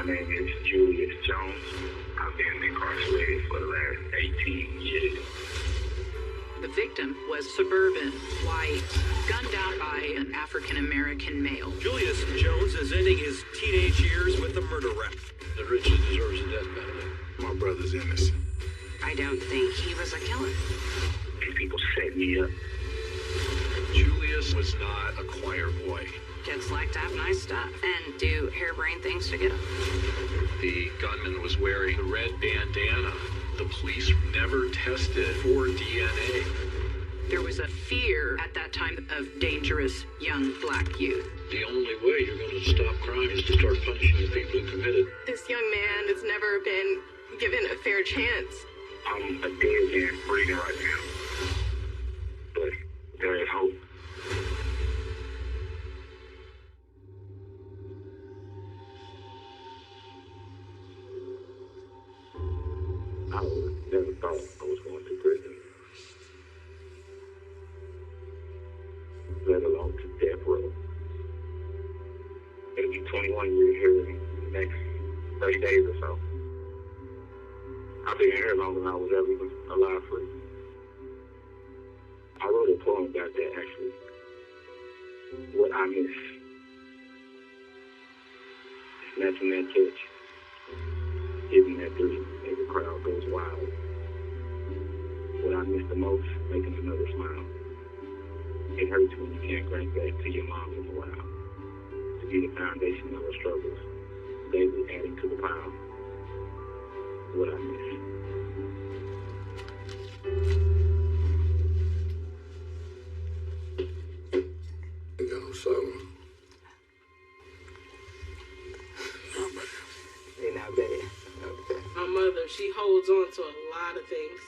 name is Julius Jones. I've been incarcerated for the last 18 years. The victim was suburban, white, gunned down by an African-American male. Julius Jones is ending his teenage years with a murder rap that richly deserves a death penalty. My brother's innocent. I don't think he was a killer. These people set me up. Julius was not a choir boy. Kids like to have nice stuff and do harebrained things to get them. The gunman was wearing a red bandana. The police never tested for DNA. There was a fear at that time of dangerous young black youth. The only way you're going to stop crime is to start punishing the people who committed. This young man has never been given a fair chance. I'm a dead man breathing right now. But there is hope. I never thought I was going to prison, let alone to death row. It'll be 21 years here in the next 30 days or so. I've been here longer than I was ever even alive free. I wrote a poem about that, actually. What I miss. Snatching that catch. Giving that three. The crowd goes wild. What I miss the most, making another smile. It hurts when you can't grant that to your mom in a while. To be the foundation of her struggles, daily adding to the pile. What I miss. You know, so they not bad. My mother, she holds on to a lot of things.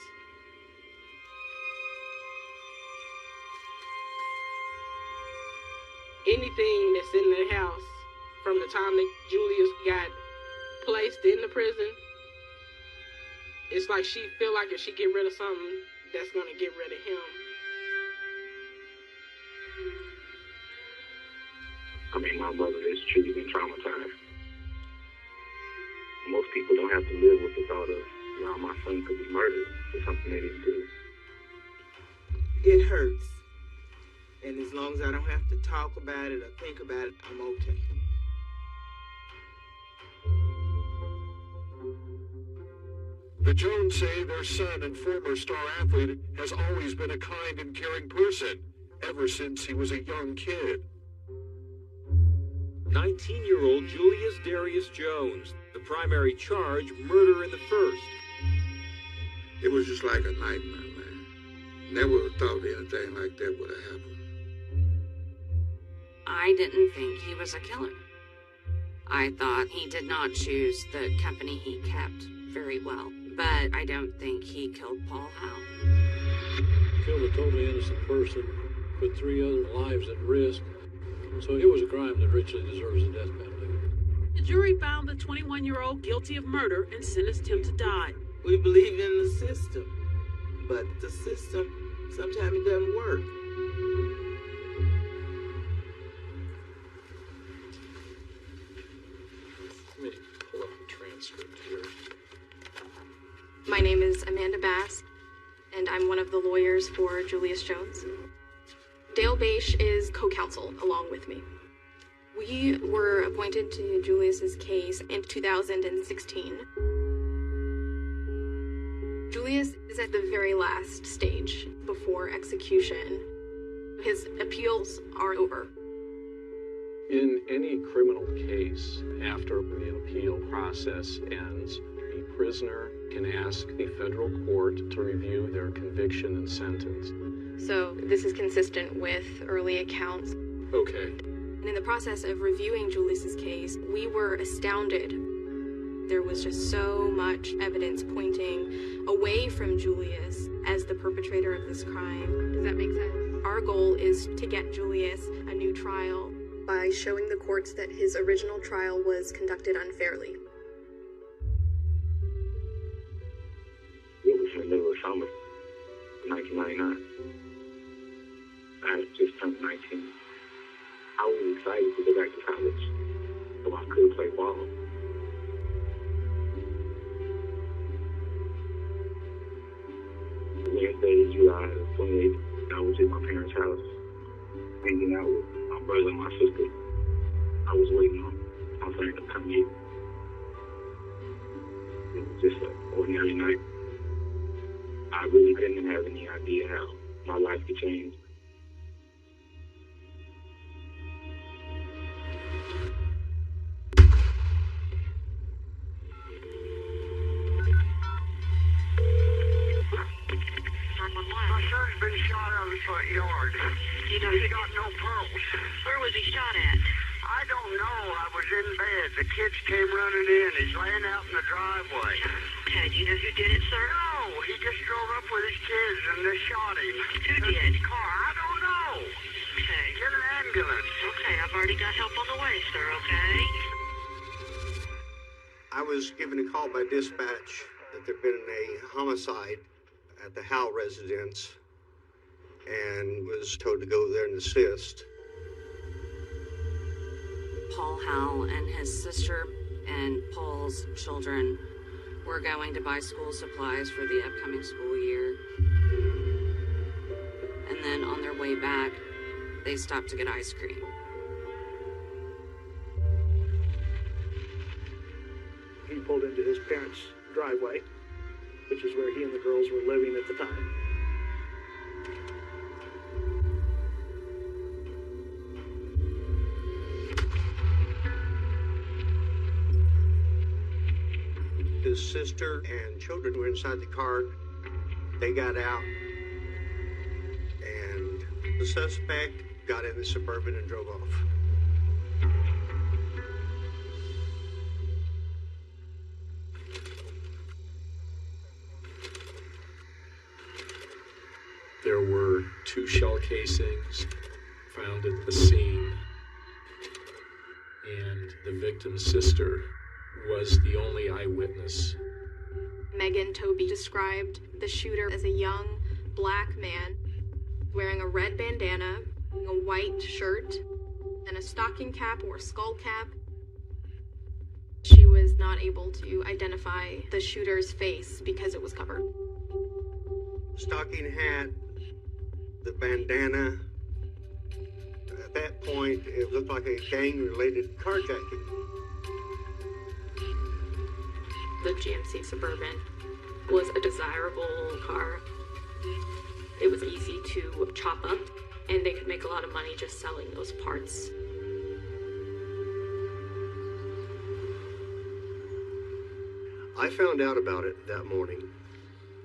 Anything that's in the house from the time that Julius got placed in the prison, it's like she feel like if she get rid of something, that's gonna get rid of him. I mean, my brother has truly been traumatized. Most people don't have to live with the thought of, my son could be murdered for something they didn't do. It hurts. And as long as I don't have to talk about it or think about it, I'm okay. The Jones say their son and former star athlete has always been a kind and caring person, ever since he was a young kid. 19-year-old Julius Darius Jones. The primary charge, murder in the first. it was just like a nightmare, man. Never would have thought anything like that would have happened. I didn't think he was a killer. I thought he did not choose the company he kept very well, but I don't think he killed Paul Howe. Killed a totally innocent person, put 3 other lives at risk, so it was a crime that richly deserves the death penalty. The jury found the 21-year-old guilty of murder and sentenced him to die. We believe in the system, but the system, sometimes it doesn't work. Let me pull up the transcript here. My name is Amanda Bass, and I'm one of the lawyers for Julius Jones. Dale Bache is co-counsel along with me. We were appointed to Julius's case in 2016. Julius is at the very last stage before execution. His appeals are over. In any criminal case, after the appeal process ends, the prisoner can ask the federal court to review their conviction and sentence. So this is consistent with early accounts. Okay. And in the process of reviewing Julius's case, we were astounded. There was just so much evidence pointing away from Julius as the perpetrator of this crime. Does that make sense? Our goal is to get Julius a new trial by showing the courts that his original trial was conducted unfairly. It was in the middle of summer, 1999. I had just turned 19. I was excited to go back to college, so I could play ball. July 28th, I was at my parents' house, hanging out with my brother and my sister. I was waiting on my friend to come in. It was just an ordinary night. I really didn't have any idea how my life could change. My son's been shot out of the front yard. You know, He's got no pulse. where was he shot at? I don't know. I was in bed. The kids came running in. He's laying out in the driveway. Okay, do you know who did it, sir? No, he just drove up with his kids and they shot him. Who did? Car, I don't know. Okay. Get an ambulance. Okay, I've already got help on the way, sir, okay? I was given a call by dispatch that there'd been a homicide at the Howe residence and was told to go there and assist. Paul Howe and his sister and Paul's children were going to buy school supplies for the upcoming school year. And then on their way back, they stopped to get ice cream. He pulled into his parents' driveway, which is where he and the girls were living at the time. His sister and children were inside the car. They got out, and the suspect got in the Suburban and drove off. There were 2 shell casings found at the scene, and the victim's sister was the only eyewitness. Megan Toby described the shooter as a young black man wearing a red bandana, a white shirt, and a stocking cap or skull cap. She was not able to identify the shooter's face because it was covered. Stocking hat, the bandana. At that point, it looked like a gang-related carjacking. The GMC Suburban was a desirable car. It was easy to chop up, and they could make a lot of money just selling those parts. I found out about it that morning.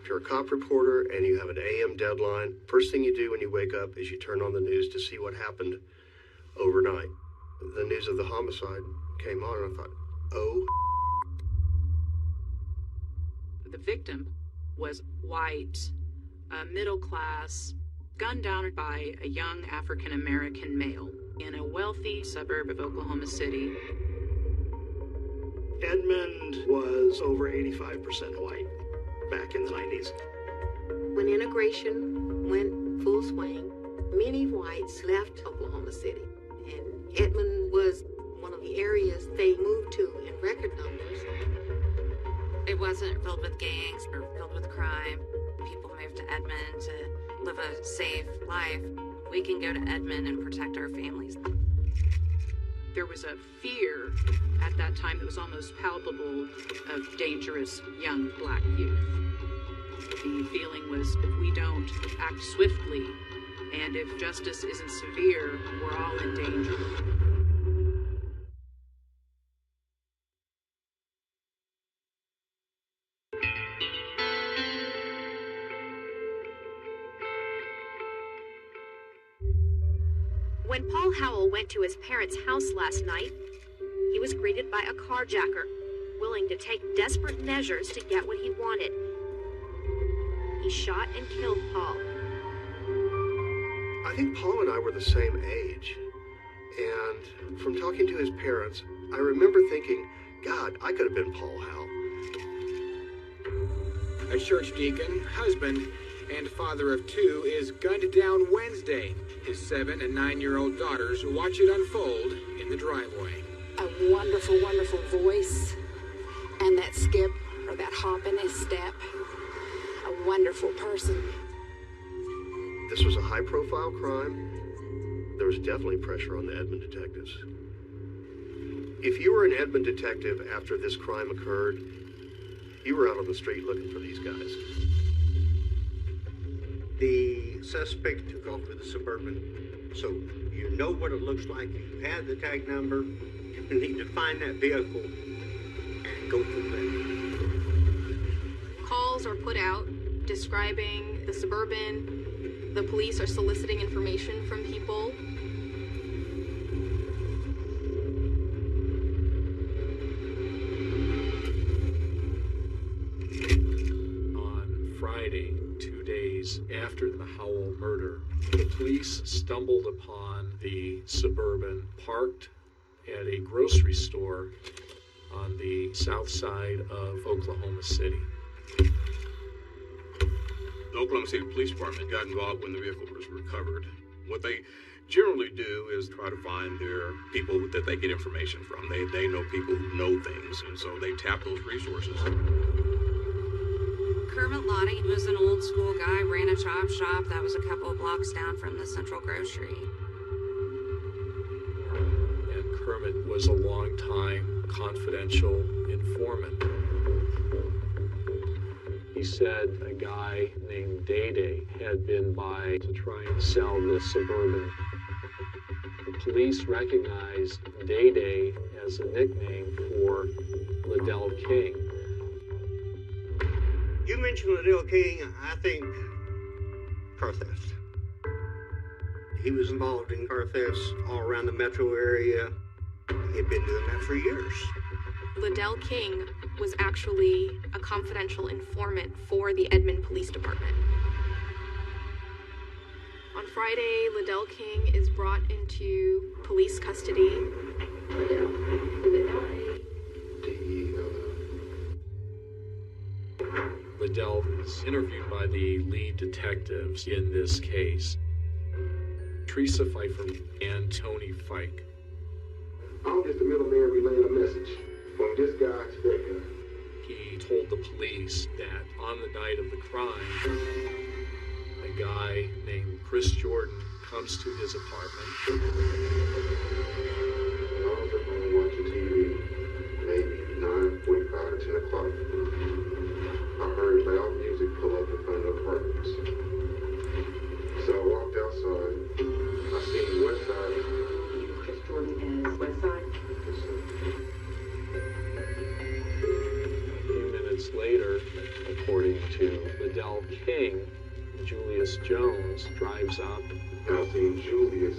If you're a cop reporter and you have an AM deadline, first thing you do when you wake up is you turn on the news to see what happened overnight. The news of the homicide came on, and I thought, oh. The victim was white, middle class, gunned down by a young African American male in a wealthy suburb of Oklahoma City. Edmond was over 85% white back in the 90s. When integration went full swing, many whites left Oklahoma City, and Edmond was one of the areas they moved to in record numbers. It wasn't filled with gangs or filled with crime. People moved to Edmond to live a safe life. We can go to Edmond and protect our families. There was a fear at that time that was almost palpable of dangerous young black youth. The feeling was if we don't act swiftly and if justice isn't severe, we're all in danger. When Paul Howell went to his parents' house last night, he was greeted by a carjacker, willing to take desperate measures to get what he wanted. He shot and killed Paul. I think Paul and I were the same age. And from talking to his parents, I remember thinking, God, I could have been Paul Howell. A church deacon, husband, and father of 2 is gunned down Wednesday. His 7- and 9-year-old daughters watch it unfold in the driveway. A wonderful, wonderful voice, and that skip or that hop in his step. A wonderful person. This was a high-profile crime. There was definitely pressure on the Edmond detectives. If you were an Edmond detective after this crime occurred, you were out on the street looking for these guys. The suspect took off with a Suburban, so you know what it looks like. You have the tag number. You need to find that vehicle and go from there. Calls are put out describing the Suburban. The police are soliciting information from people. On Friday, 2 days after the Howell murder, the police stumbled upon the Suburban parked at a grocery store on the south side of Oklahoma City. The Oklahoma City Police Department got involved when the vehicle was recovered. What they generally do is try to find their people that they get information from. They know people who know things, and so they tap those resources. Kermit Lottie was an old school guy, ran a chop shop that was a couple of blocks down from the Central Grocery. And Kermit was a long-time confidential informant. He said a guy named Day had been by to try and sell this Suburban. The police recognized Day as a nickname for Liddell King. You mentioned Liddell King, I think car theft. He was involved in car thefts all around the metro area. He had been doing that for years. Liddell King was actually a confidential informant for the Edmond Police Department. On Friday, Liddell King is brought into police custody. Liddell was interviewed by the lead detectives in this case, Teresa Pfeiffer and Tony Fike. I'm just a middleman relaying a message from this guy to that guy. He told the police that on the night of the crime, a guy named Chris Jordan comes to his apartment. I was at home watching TV, maybe 9:45 to 10 o'clock. I heard loud music pull up in front of the apartments. So I walked outside. I seen Westside. Chris Jordan is Westside. A few minutes later, according to Liddell King, Julius Jones drives up. And I seen Julius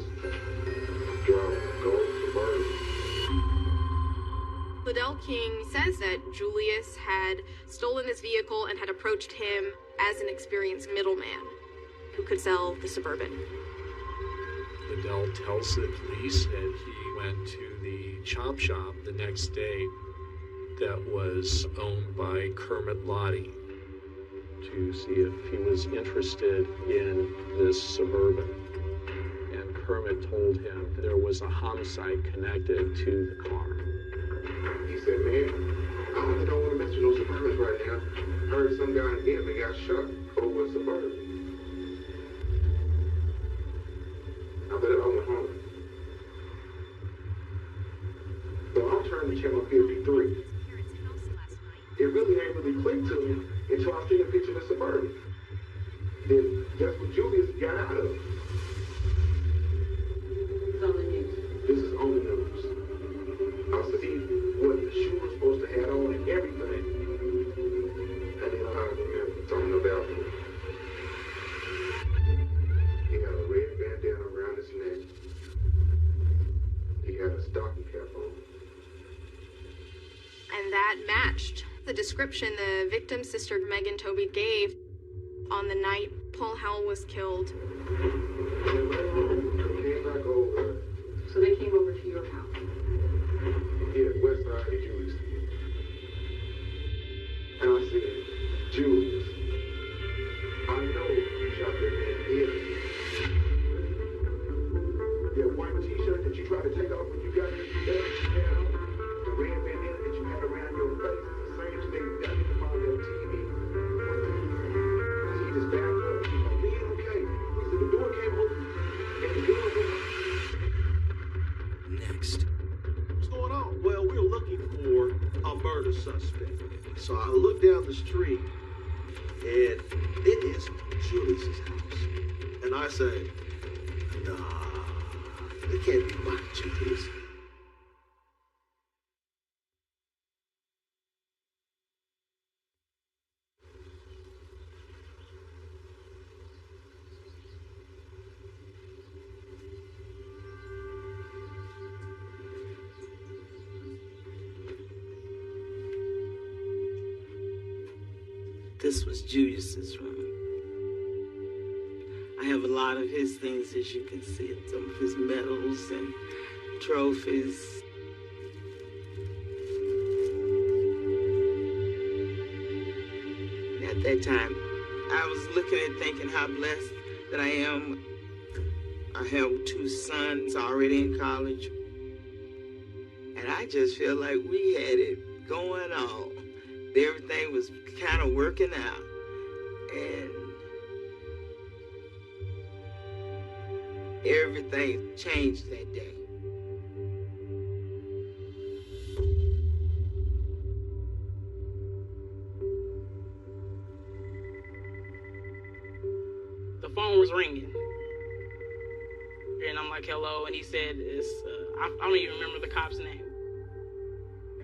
drive a gold Suburban. Liddell King says that Julius had stolen this vehicle and had approached him as an experienced middleman who could sell the Suburban. Liddell tells the police that he went to the chop shop the next day that was owned by Kermit Lottie to see if he was interested in this Suburban. And Kermit told him there was a homicide connected to the car. He said, man, I really don't want to mess with no Suburbans right now. I heard some guy in Edmond got shot over a Suburban. After that, I went home. So I turned to channel 53. It really ain't really clicked to me until I seen a picture of the Suburban. Then that's what Julius got out of. It's on the news. This is on the news. I see what the shoe was supposed to have on and everything. And then I remember talking about him. He had a red bandana around his neck. He had a stocking cap on. And that matched the description the victim's sister Megan Tobey gave on the night Paul Howell was killed. So they came over to your house. Yeah, Westside and Julius. And I said, Julius, I know you shot that man dead. That white t-shirt that you tried to take off when you got that you had on, the red bandana that you had around your face, is the same thing that you found on TV. He just backed up. He said, man, okay. He said, the murder suspect. So I look down the street, and it is Julius's house. And I say, nah, it can't be my Julius. This was Julius's room. I have a lot of his things, as you can see, some of his medals and trophies. And at that time, I was looking and thinking how blessed that I am. I have 2 sons already in college. And I just feel like we had it going on. Everything was kind of working out. And everything changed that day. The phone was ringing. And I'm like, hello. And he said, I don't even remember the cop's name.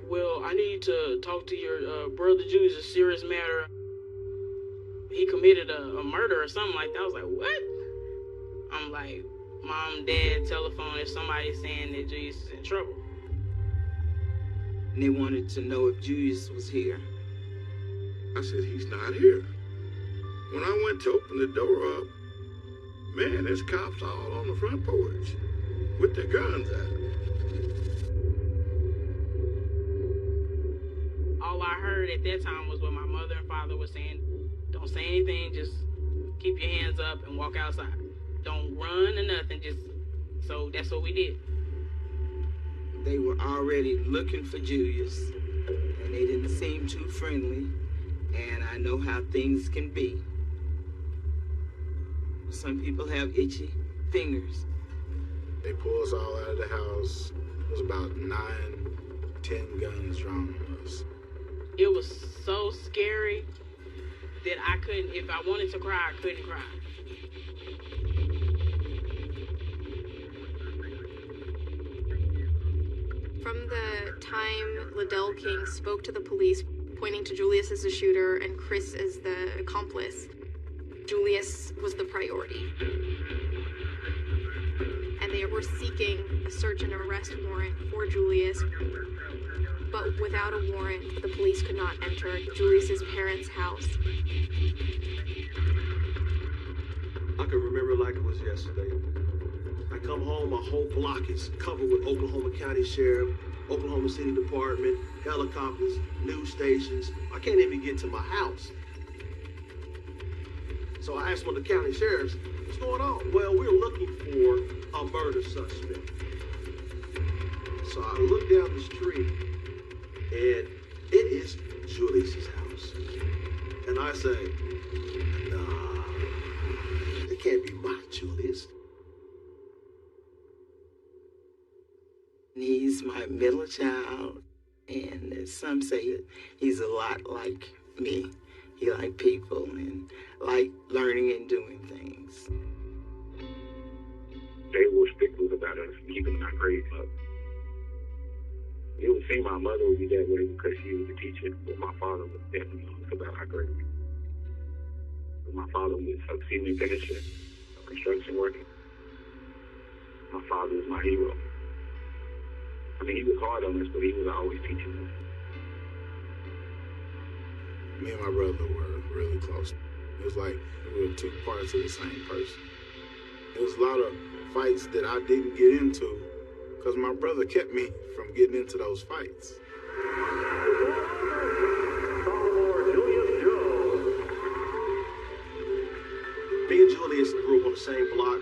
Well, I need to talk to your brother Julius, a serious matter. He committed a murder or something like that. I was like, what? I'm like, Mom, Dad, telephone, if somebody's saying that Julius is in trouble. And they wanted to know if Julius was here. I said, he's not here. When I went to open the door up, man, there's cops all on the front porch with their guns out. All I heard at that time was what my mother and father were saying. Don't say anything, just keep your hands up and walk outside. Don't run or nothing, so that's what we did. They were already looking for Julius, and they didn't seem too friendly, and I know how things can be. Some people have itchy fingers. They pulled us all out of the house. It was about 9, 10 guns drawn on us. It was so scary that I couldn't, if I wanted to cry, I couldn't cry. From the time Liddell King spoke to the police, pointing to Julius as the shooter and Chris as the accomplice, Julius was the priority. And they were seeking a search and arrest warrant for Julius. But without a warrant, the police could not enter Julius's parents' house. I can remember like it was yesterday. I come home, my whole block is covered with Oklahoma County Sheriff, Oklahoma City Department, helicopters, news stations. I can't even get to my house. So I asked one of the county sheriffs, what's going on? Well, we're looking for a murder suspect. So I look down the street, and it is Julius's house. And I say, nah, it can't be my Julius. He's my middle child, and as some say, he's a lot like me. He liked people and liked learning and doing things. They were strictly about us keeping our grades up. It would seem my mother would be that way because she was a teacher, but my father was definitely about our grades. My father was a ceiling finisher, a construction worker. My father was my hero. I mean, he was hard on us, but he was always teaching us. Me and my brother were really close. It was like we were 2 parts of the same person. There was a lot of fights that I didn't get into because my brother kept me from getting into those fights. Me and Julius grew up on the same block.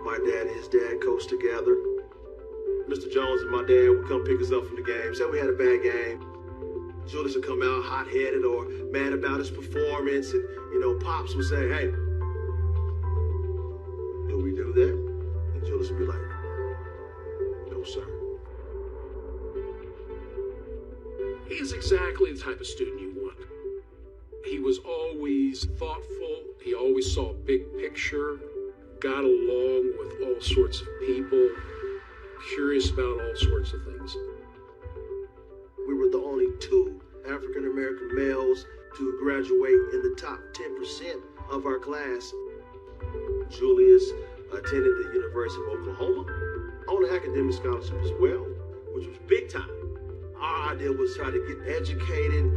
My dad and his dad coached together. Mr. Jones and my dad would come pick us up from the game. Say we had a bad game. Julius would come out hot-headed or mad about his performance, and, Pops would say, hey, do we do that? And Julius would be like, no, sir. He's exactly the type of student you want. He was always thoughtful. He always saw big picture, got along with all sorts of people, curious about all sorts of things. We were the only 2 African American males to graduate in the top 10% of our class. Julius attended the University of Oklahoma on an academic scholarship as well, which was big time. Our idea was try to get educated,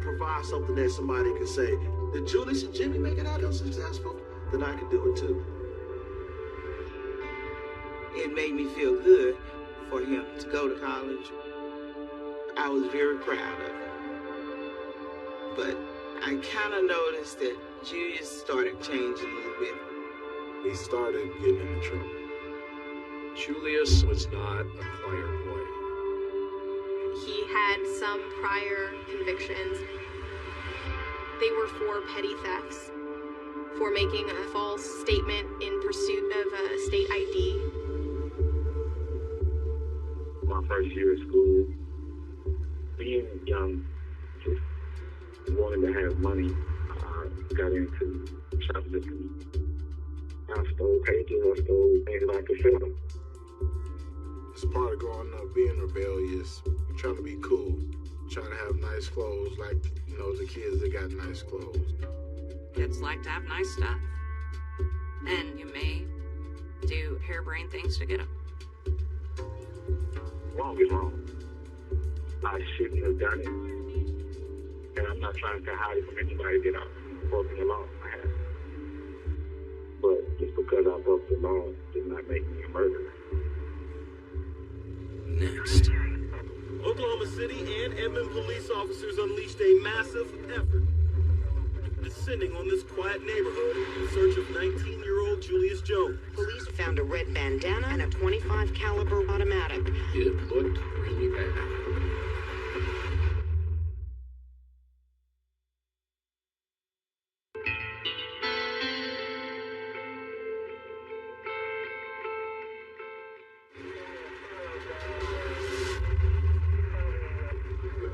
provide something that somebody could say, did Julius and Jimmy make it out successful? Then I could do it too. It made me feel good for him to go to college. I was very proud of him. But I kind of noticed that Julius started changing a little bit. He started getting into trouble. Julius was not a choir boy. He had some prior convictions. They were for petty thefts, for making a false statement in pursuit of a state ID. My first year of school, being young, just wanting to have money, I got into shoplifting. I stole pages, I stole things I could sell. It's part of growing up, being rebellious, trying to be cool, trying to have nice clothes, like, you know, the kids that got nice clothes. Kids like to have nice stuff. And you may do harebrained things to get them. Wrong is wrong. I shouldn't have done it. And I'm not trying to hide it from anybody that I've broken the law. I have. But just because I broke the law does not make me a murderer. Next. Oklahoma City and Edmond police officers unleashed a massive effort descending on this quiet neighborhood in search of 19-year-old Julius Jones. Police found a red bandana and a .25 caliber automatic. It looked really bad.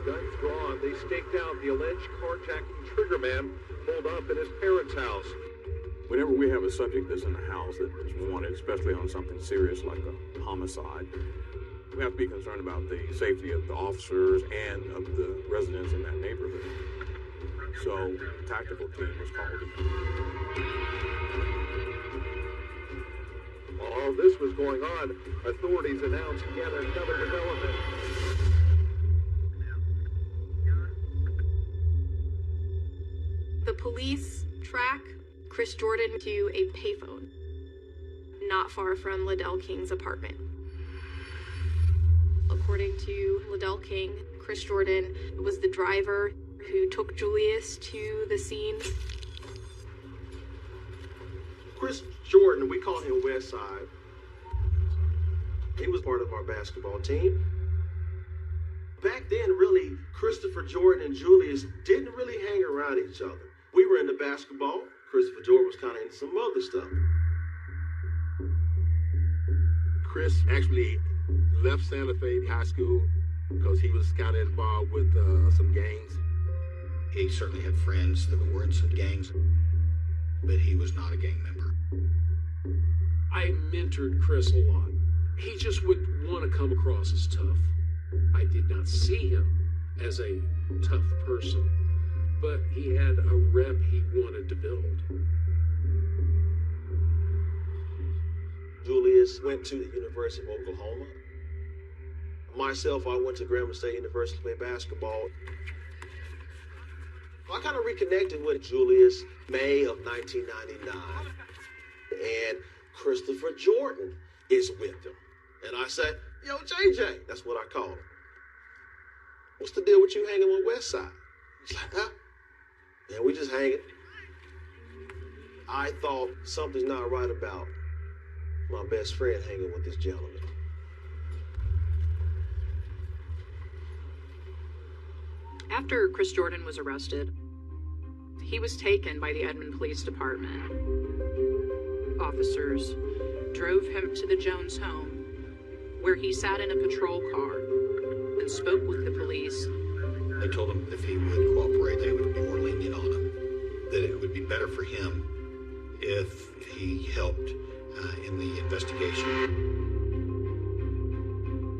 Guns drawn, they staked out the alleged carjacking triggerman pulled up in his parents' house. Whenever we have a subject that's in the house that is wanted, especially on something serious like a homicide, we have to be concerned about the safety of the officers and of the residents in that neighborhood. So the tactical team was called in. While all this was going on, authorities announced yet another development. The police track Chris Jordan to a payphone not far from Liddell King's apartment. According to Liddell King, Chris Jordan was the driver who took Julius to the scene. Chris Jordan, we call him Westside. He was part of our basketball team. Back then, really, Christopher Jordan and Julius didn't really hang around each other. We were into basketball. Christopher Jordan was kind of into some other stuff. Chris actually left Santa Fe High School because he was kind of involved with some gangs. He certainly had friends that were in some gangs, but he was not a gang member. I mentored Chris a lot. He just would want to come across as tough. I did not see him as a tough person, but he had a rep he wanted to build. Julius went to the University of Oklahoma. Myself, I went to Grambling State University to play basketball. I kind of reconnected with Julius May of 1999. And Christopher Jordan is with him. And I said, yo, JJ, that's what I call him. What's the deal with you hanging on West Side? He's like, huh? Yeah, we just hanging. I thought something's not right about my best friend hanging with this gentleman. After Chris Jordan was arrested, he was taken by the Edmond Police Department. Officers drove him to the Jones home, where he sat in a patrol car and spoke with the police told him if he would cooperate, they would be more lenient on him. That it would be better for him if he helped in the investigation.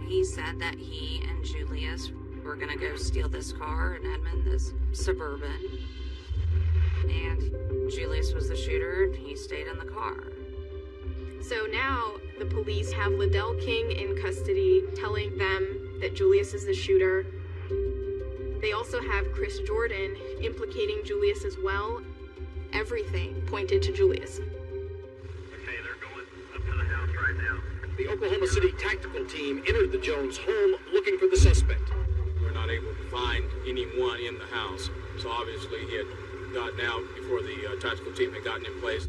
He said that he and Julius were gonna go steal this car in Edmond, this Suburban. And Julius was the shooter, and he stayed in the car. So now the police have Liddell King in custody, telling them that Julius is the shooter. They also have Chris Jordan implicating Julius as well. Everything pointed to Julius. Okay, they're going up to the house right now. The Oklahoma City tactical team entered the Jones home looking for the suspect. We're not able to find anyone in the house, so obviously he had gotten out before the tactical team had gotten in place.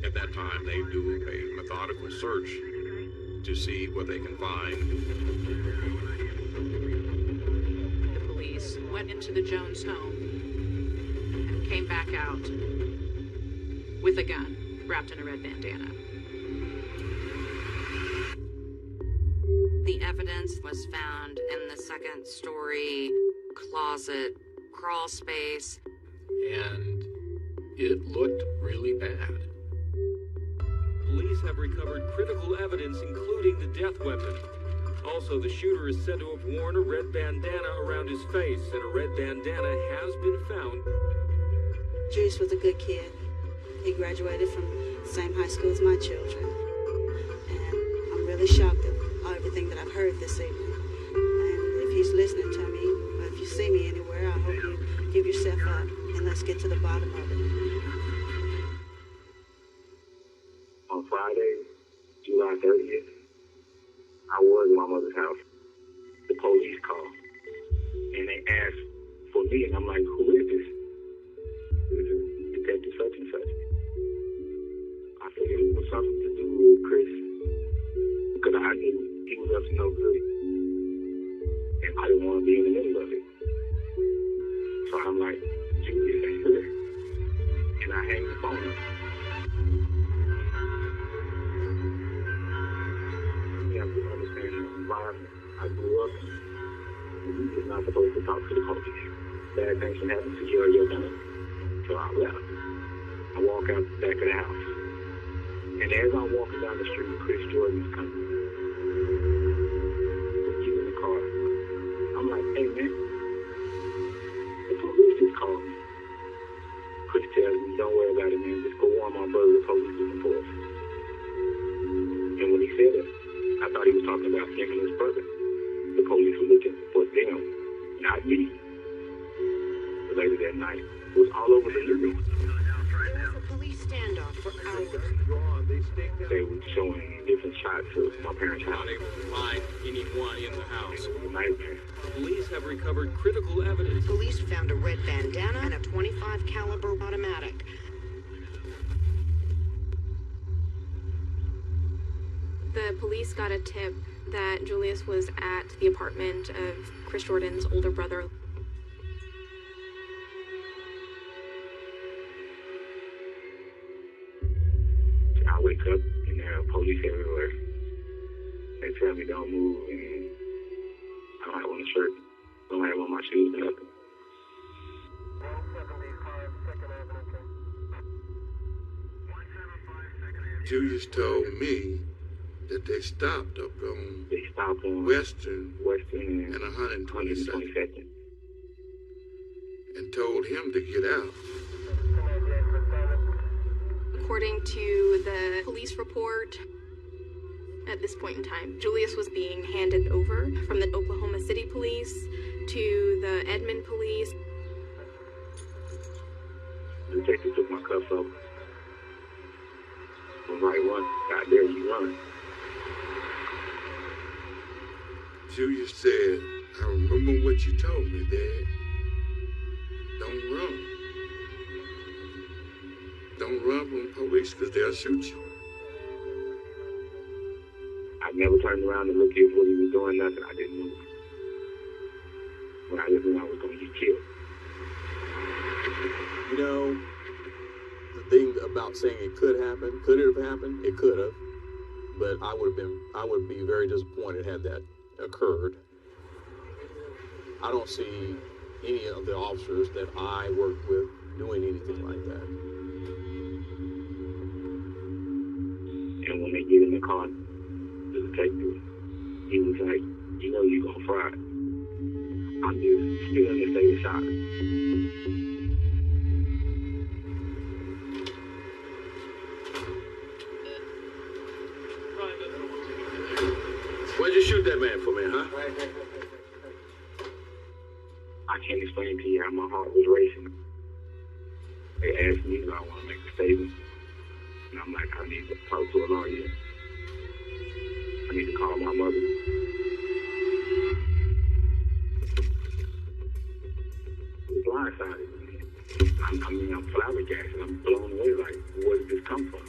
At that time, they do a methodical search to see what they can find. The police went into the Jones home and came back out with a gun wrapped in a red bandana. The evidence was found in the second-story closet crawl space. And it looked really bad. Police have recovered critical evidence, including the death weapon. Also, the shooter is said to have worn a red bandana around his face, and a red bandana has been found. Julius was a good kid. He graduated from the same high school as my children. And I'm really shocked at everything that I've heard this evening. And if he's listening to me, or if you see me anywhere, I hope you give yourself up and let's get to the bottom of it. On Friday, July 30th, I was at my mother's house. The police called, and they asked for me, and I'm like, who is this? This is Detective such and such. I figured it was something to do with Chris, because I knew he was up to no good, and I didn't want to be in the middle of it. So I'm like, Julius ain't here. And I hang the phone up. You have to understand the environment I grew up in. You're not supposed to talk to the police. Bad things can happen to you or your family. So I left. I walk out the back of the house. And as I'm walking down the street, Chris Jordan's coming. He's in the car. I'm like, hey man, the police just called me. Chris tells me, don't worry about it, man. Just go warn my brother, the police looking for us. And when he said it, I thought he was talking about him and his brother. The police were looking for them, not me. But later that night, it was all over the news. There was a police standoff for hours. They were showing different shots of my parents' house. Not able to find anyone in the house. It was a nightmare. Police have recovered critical evidence. Police found a red bandana and a .25 caliber automatic. The police got a tip that Julius was at the apartment of Chris Jordan's older brother. I wake up and there are police everywhere. They tell me don't move, and I don't have on a shirt, don't have on my shoes, nothing. Julius told me that they stopped up on Western and 122nd and told him to get out. According to the police report, at this point in time, Julius was being handed over from the Oklahoma City police to the Edmond police. The detective took my cuffs off. When I run, out there you run. Julius said, I remember what you told me, Dad. Don't run. Don't run from the police because they'll shoot you. I never turned around to look at what he was doing, nothing. I didn't move. When I just knew I was going to get killed. You know, the thing about saying it could happen, could it have happened? It could have. But I would be very disappointed had that occurred. I don't see any of the officers that I worked with doing anything like that. And when they get in the car, the detective, he was like, you know you're gonna fry it. I'm just still in the state of shock. Why'd you shoot that man for me, huh? I can't explain to you how my heart was racing. They asked me if I want to make a statement. And I'm like, I need to talk to a lawyer. I need to call my mother. It blindsided me. I'm flabbergasted. I'm blown away. Like, where did this come from?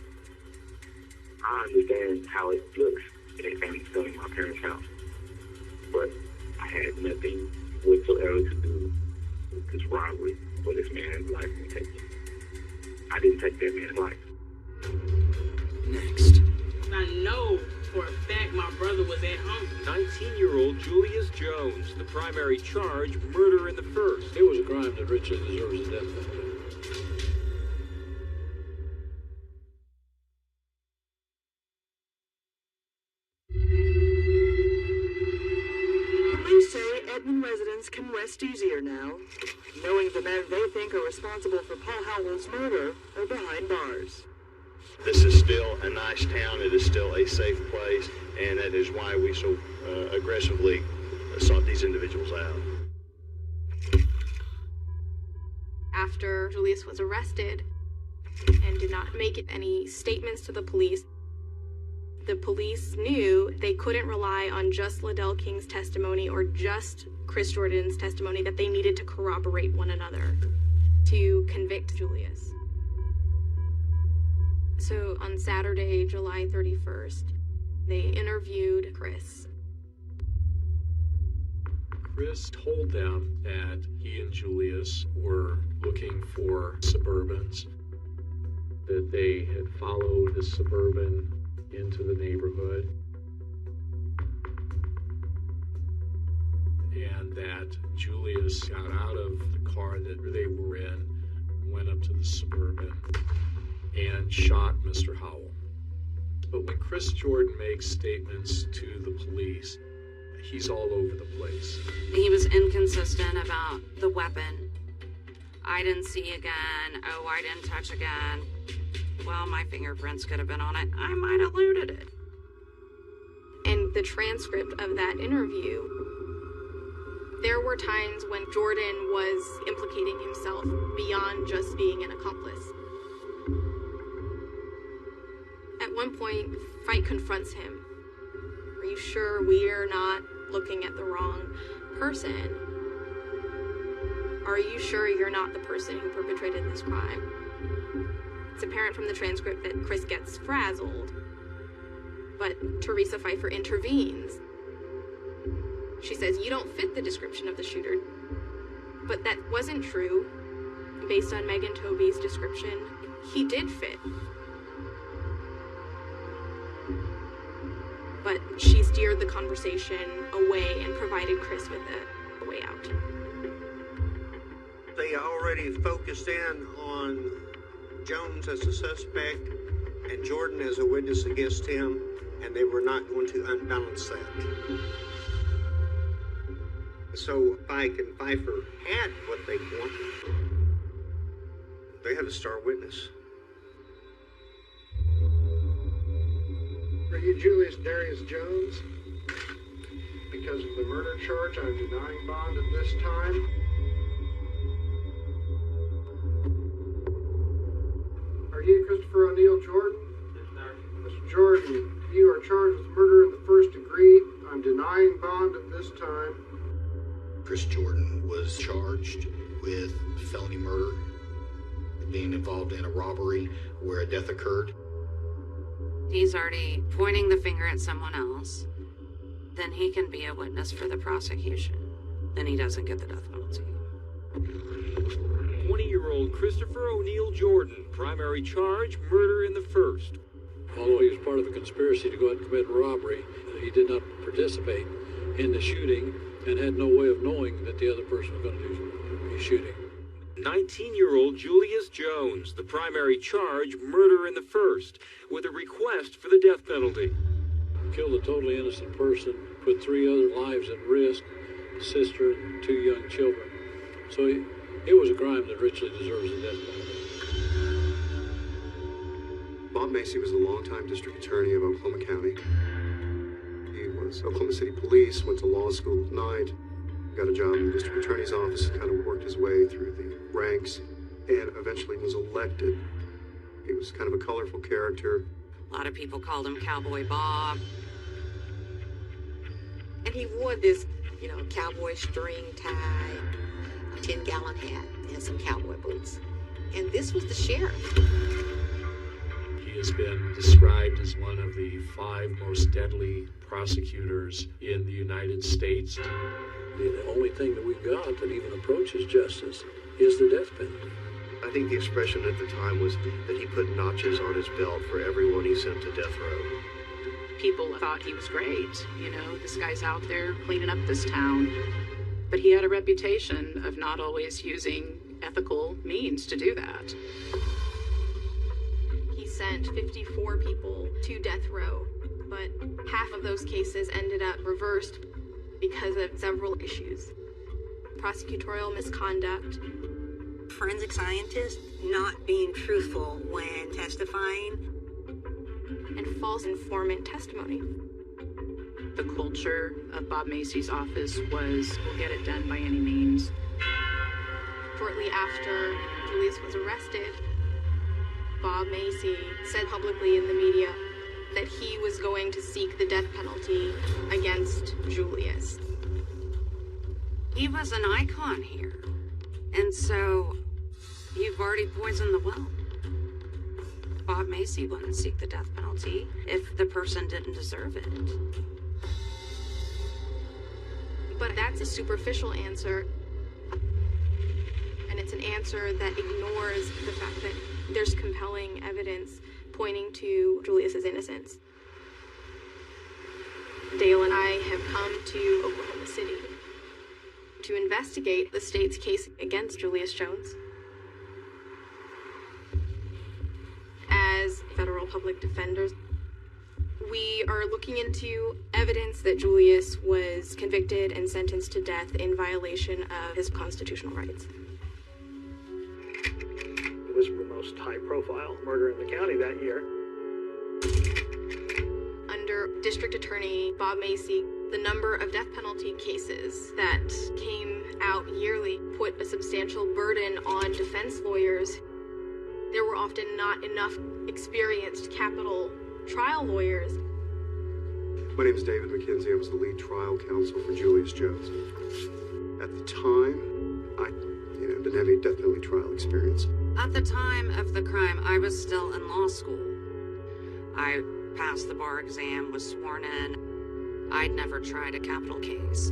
I understand how it looks and selling my parents' house. But I had nothing whatsoever to do with this robbery or this man's life being taken. I didn't take that man's life. Next. I know for a fact my brother was at home. 19-year-old Julius Jones, the primary charge, murder in the first. It was a crime that richly deserves a death penalty. Police say Edmond residents can rest easier now, knowing the men they think are responsible for Paul Howell's murder are behind bars. This is still a nice town. It is still a safe place, and that is why we so aggressively sought these individuals out. After Julius was arrested and did not make any statements to the police knew they couldn't rely on just Liddell King's testimony or just Chris Jordan's testimony, that they needed to corroborate one another to convict Julius. So on Saturday, July 31st, they interviewed Chris. Chris told them that he and Julius were looking for Suburbans, that they had followed the Suburban into the neighborhood, and that Julius got out of the car that they were in, went up to the Suburban, and shot Mr. Howell. But when Chris Jordan makes statements to the police, he's all over the place. He was inconsistent about the weapon. I didn't see a gun. Oh, I didn't touch a gun. Well, my fingerprints could have been on it. I might have looted it. And the transcript of that interview, there were times when Jordan was implicating himself beyond just being an accomplice. At one point, Fight confronts him. Are you sure we're not looking at the wrong person? Are you sure you're not the person who perpetrated this crime? It's apparent from the transcript that Chris gets frazzled, but Teresa Pfeiffer intervenes. She says, you don't fit the description of the shooter. But that wasn't true. Based on Megan Tobey's description, he did fit. But she steered the conversation away and provided Chris with a way out. They already focused in on Jones as a suspect and Jordan as a witness against him, and they were not going to unbalance that. So Pike and Pfeiffer had what they wanted. They had a star witness. Are you Julius Darius Jones? Because of the murder charge, I'm denying bond at this time. Are you Christopher O'Neill Jordan? Mr. Jordan, you are charged with murder in the first degree. I'm denying bond at this time. Chris Jordan was charged with felony murder, being involved in a robbery where a death occurred. He's already pointing the finger at someone else. Then he can be a witness for the prosecution. Then he doesn't get the death penalty. 20-year-old Christopher O'Neill Jordan, primary charge, murder in the first. Although he was part of a conspiracy to go out and commit robbery, he did not participate in the shooting, and had no way of knowing that the other person was going to be shooting. 19-year-old Julius Jones, the primary charge, murder in the first, with a request for the death penalty. Killed a totally innocent person, put 3 other lives at risk, a sister and 2 young children. So it was a crime that richly deserves the death penalty. Bob Macy was the longtime district attorney of Oklahoma County. He was Oklahoma City Police, went to law school at night, got a job in the district attorney's office, kind of worked his way through the ranks, and eventually was elected. He was kind of a colorful character. A lot of people called him Cowboy Bob. And he wore this, cowboy string tie, a 10-gallon hat, and some cowboy boots. And this was the sheriff. He has been described as one of the 5 most deadly prosecutors in the United States. The only thing that we've got that even approaches justice is the death penalty. I think the expression at the time was that he put notches on his belt for everyone he sent to death row. People thought he was great. This guy's out there cleaning up this town. But he had a reputation of not always using ethical means to do that. He sent 54 people to death row, but half of those cases ended up reversed because of several issues. Prosecutorial misconduct. Forensic scientists not being truthful when testifying. And false informant testimony. The culture of Bob Macy's office was, we'll get it done by any means. Shortly after Julius was arrested, Bob Macy said publicly in the media that he was going to seek the death penalty against Julius. He was an icon here. And so, you've already poisoned the well. Bob Macy wouldn't seek the death penalty if the person didn't deserve it. But that's a superficial answer. And it's an answer that ignores the fact that there's compelling evidence pointing to Julius's innocence. Dale and I have come to Oklahoma City to investigate the state's case against Julius Jones. As federal public defenders, we are looking into evidence that Julius was convicted and sentenced to death in violation of his constitutional rights. It was the most high-profile murder in the county that year. Under District Attorney Bob Macy, the number of death penalty cases that came out yearly put a substantial burden on defense lawyers. There were often not enough experienced capital trial lawyers. My name is David McKenzie. I was the lead trial counsel for Julius Jones. At the time, I didn't have any death penalty trial experience. At the time of the crime, I was still in law school. I passed the bar exam, was sworn in. I'd never tried a capital case.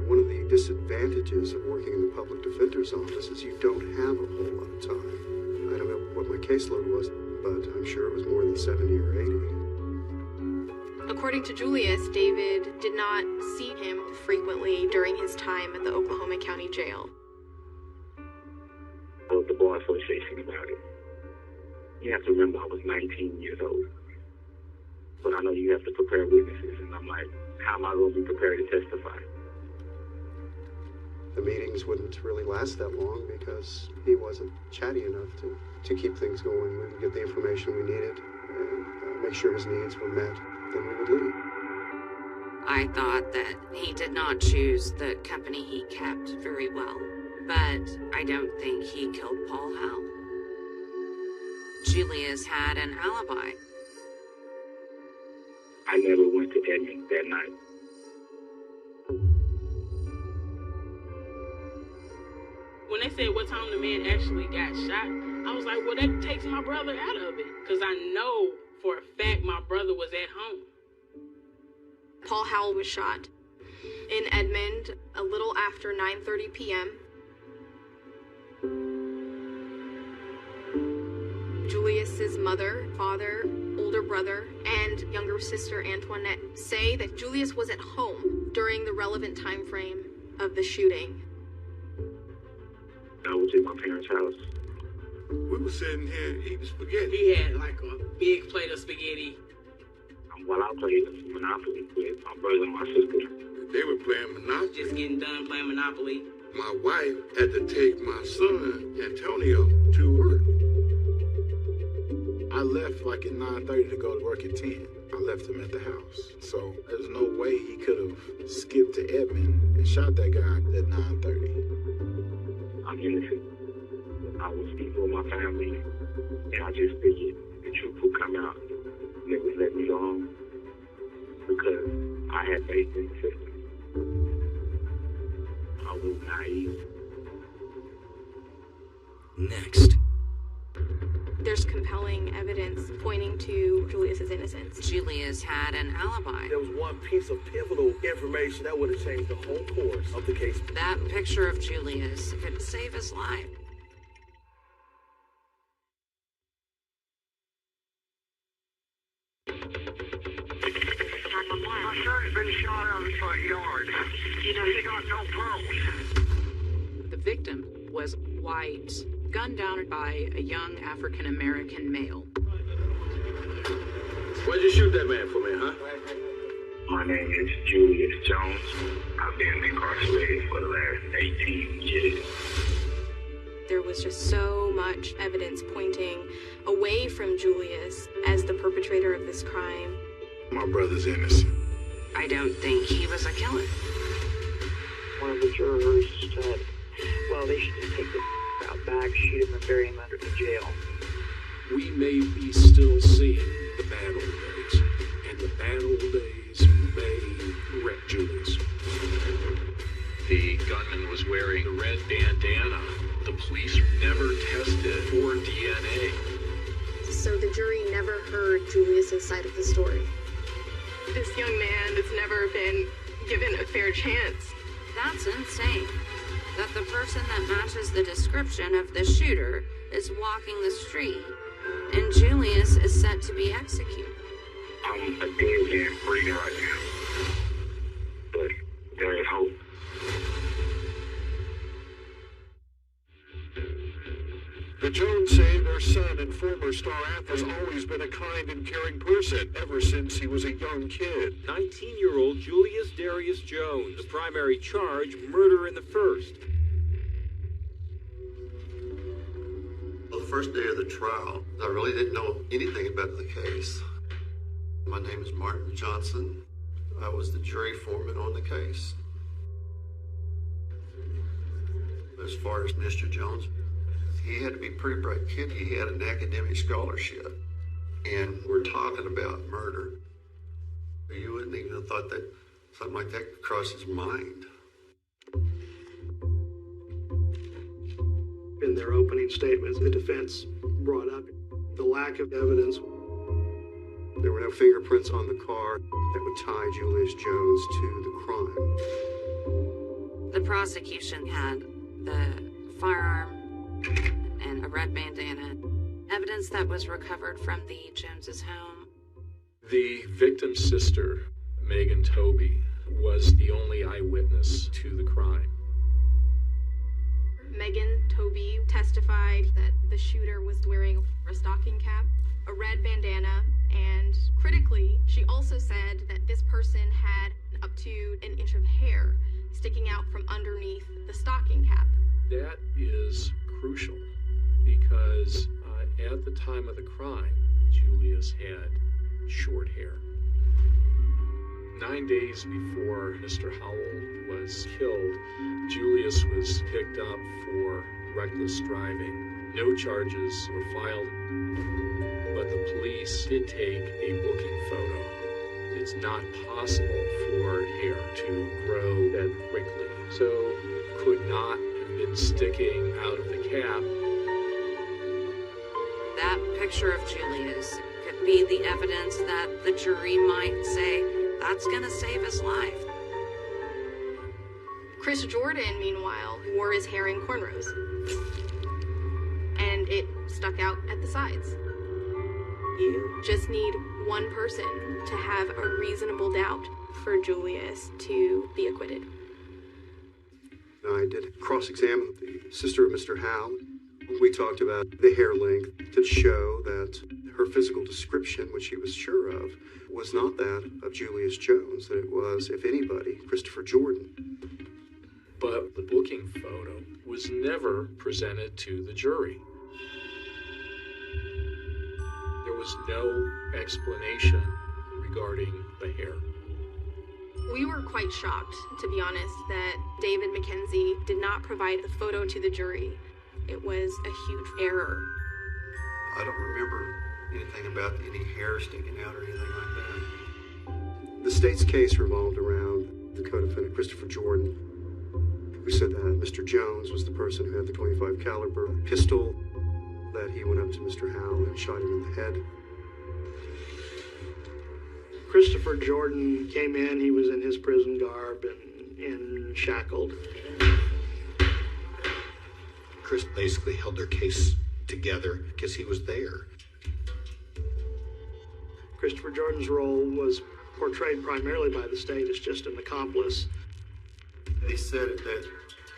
One of the disadvantages of working in the public defender's office is you don't have a whole lot of time. I don't know what my caseload was, but I'm sure it was more than 70 or 80. According to Julius, David did not see him frequently during his time at the Oklahoma County Jail. I wrote the bar association about it. You have to remember I was 19 years old. But I know you have to prepare witnesses, and I'm like, how am I going to be prepared to testify? The meetings wouldn't really last that long because he wasn't chatty enough to keep things going. We would get the information we needed and make sure his needs were met. Then we would leave. I thought that he did not choose the company he kept very well, but I don't think he killed Paul Howe. Julius had an alibi. I never went to Edmond that night. When they said what time the man actually got shot, I was like, well, that takes my brother out of it. Because I know for a fact my brother was at home. Paul Howell was shot in Edmond a little after 9:30 p.m. Julius's mother, father, older brother and younger sister Antoinette say that Julius was at home during the relevant time frame of the shooting. I was at my parents' house. We were sitting here eating spaghetti. He had like a big plate of spaghetti. While I played Monopoly with my brother and my sister. They were playing Monopoly. Just getting done playing Monopoly. My wife had to take my son, Antonio, to work. I left like at 9:30 to go to work at 10. I left him at the house. So there's no way he could have skipped to Edmond and shot that guy at 9:30. I'm innocent. I was speaking with my family, and I just figured the truth would come out, and they would let me go home because I had faith in the system. I was naive. Next. There's compelling evidence pointing to Julius's innocence. Julius had an alibi. There was one piece of pivotal information that would have changed the whole course of the case. That picture of Julius could save his life. My son's been shot out of the front yard. He got no pulse. The victim was white, gunned down by a young African-American male. Why'd you shoot that man for me, huh? My name is Julius Jones. I've been incarcerated for the last 18 years. There was just so much evidence pointing away from Julius as the perpetrator of this crime. My brother's innocent. I don't think he was a killer. One of the jurors said, well, they should just take the out back, shoot him, and bury him under the jail. We may be still seeing the bad old days, and the bad old days may wreck Julius. The gunman was wearing a red bandana. The police never tested for DNA. So the jury never heard Julius's side of the story. This young man has never been given a fair chance. That's insane. That the person that matches the description of the shooter is walking the street, and Julius is set to be executed. I'm a dead man breathing right now. But there is hope. The Jones say their son and former star athlete has always been a kind and caring person ever since he was a young kid. 19-year-old Julius Darius Jones. The primary charge, murder in the first. Well, the first day of the trial, I really didn't know anything about the case. My name is Martin Johnson. I was the jury foreman on the case. As far as Mr. Jones, he had to be a pretty bright kid. He had an academic scholarship. And we're talking about murder. You wouldn't even have thought that something like that could cross his mind. In their opening statements, the defense brought up the lack of evidence. There were no fingerprints on the car that would tie Julius Jones to the crime. The prosecution had the firearm and a red bandana, evidence that was recovered from the Joneses' home. The victim's sister, Megan Toby, was the only eyewitness to the crime. Megan Toby testified that the shooter was wearing a stocking cap, a red bandana, and critically, she also said that this person had up to an inch of hair sticking out from underneath the stocking cap. That is crucial because at the time of the crime, Julius had short hair. 9 days before Mr. Howell was killed, Julius was picked up for reckless driving. No charges were filed, but the police did take a booking photo. It's not possible for hair to grow that quickly, so could not have been sticking out of the cap. That picture of Julius could be the evidence that the jury might say, that's gonna save his life. Chris Jordan, meanwhile, wore his hair in cornrows. And it stuck out at the sides. You just need one person to have a reasonable doubt for Julius to be acquitted. I did cross-examine the sister of Mr. Howe. We talked about the hair length to show that her physical description, which she was sure of, was not that of Julius Jones, that it was, if anybody, Christopher Jordan. But the booking photo was never presented to the jury. There was no explanation regarding the hair. We were quite shocked, to be honest, that David McKenzie did not provide the photo to the jury. It was a huge error. I don't remember anything about any hair sticking out or anything like that. The state's case revolved around the co-defendant, Christopher Jordan, who said that Mr. Jones was the person who had the .25 caliber pistol, that he went up to Mr. Howe and shot him in the head. Christopher Jordan came in, he was in his prison garb and shackled. Chris basically held their case together because he was there. Christopher Jordan's role was portrayed primarily by the state as just an accomplice. They said that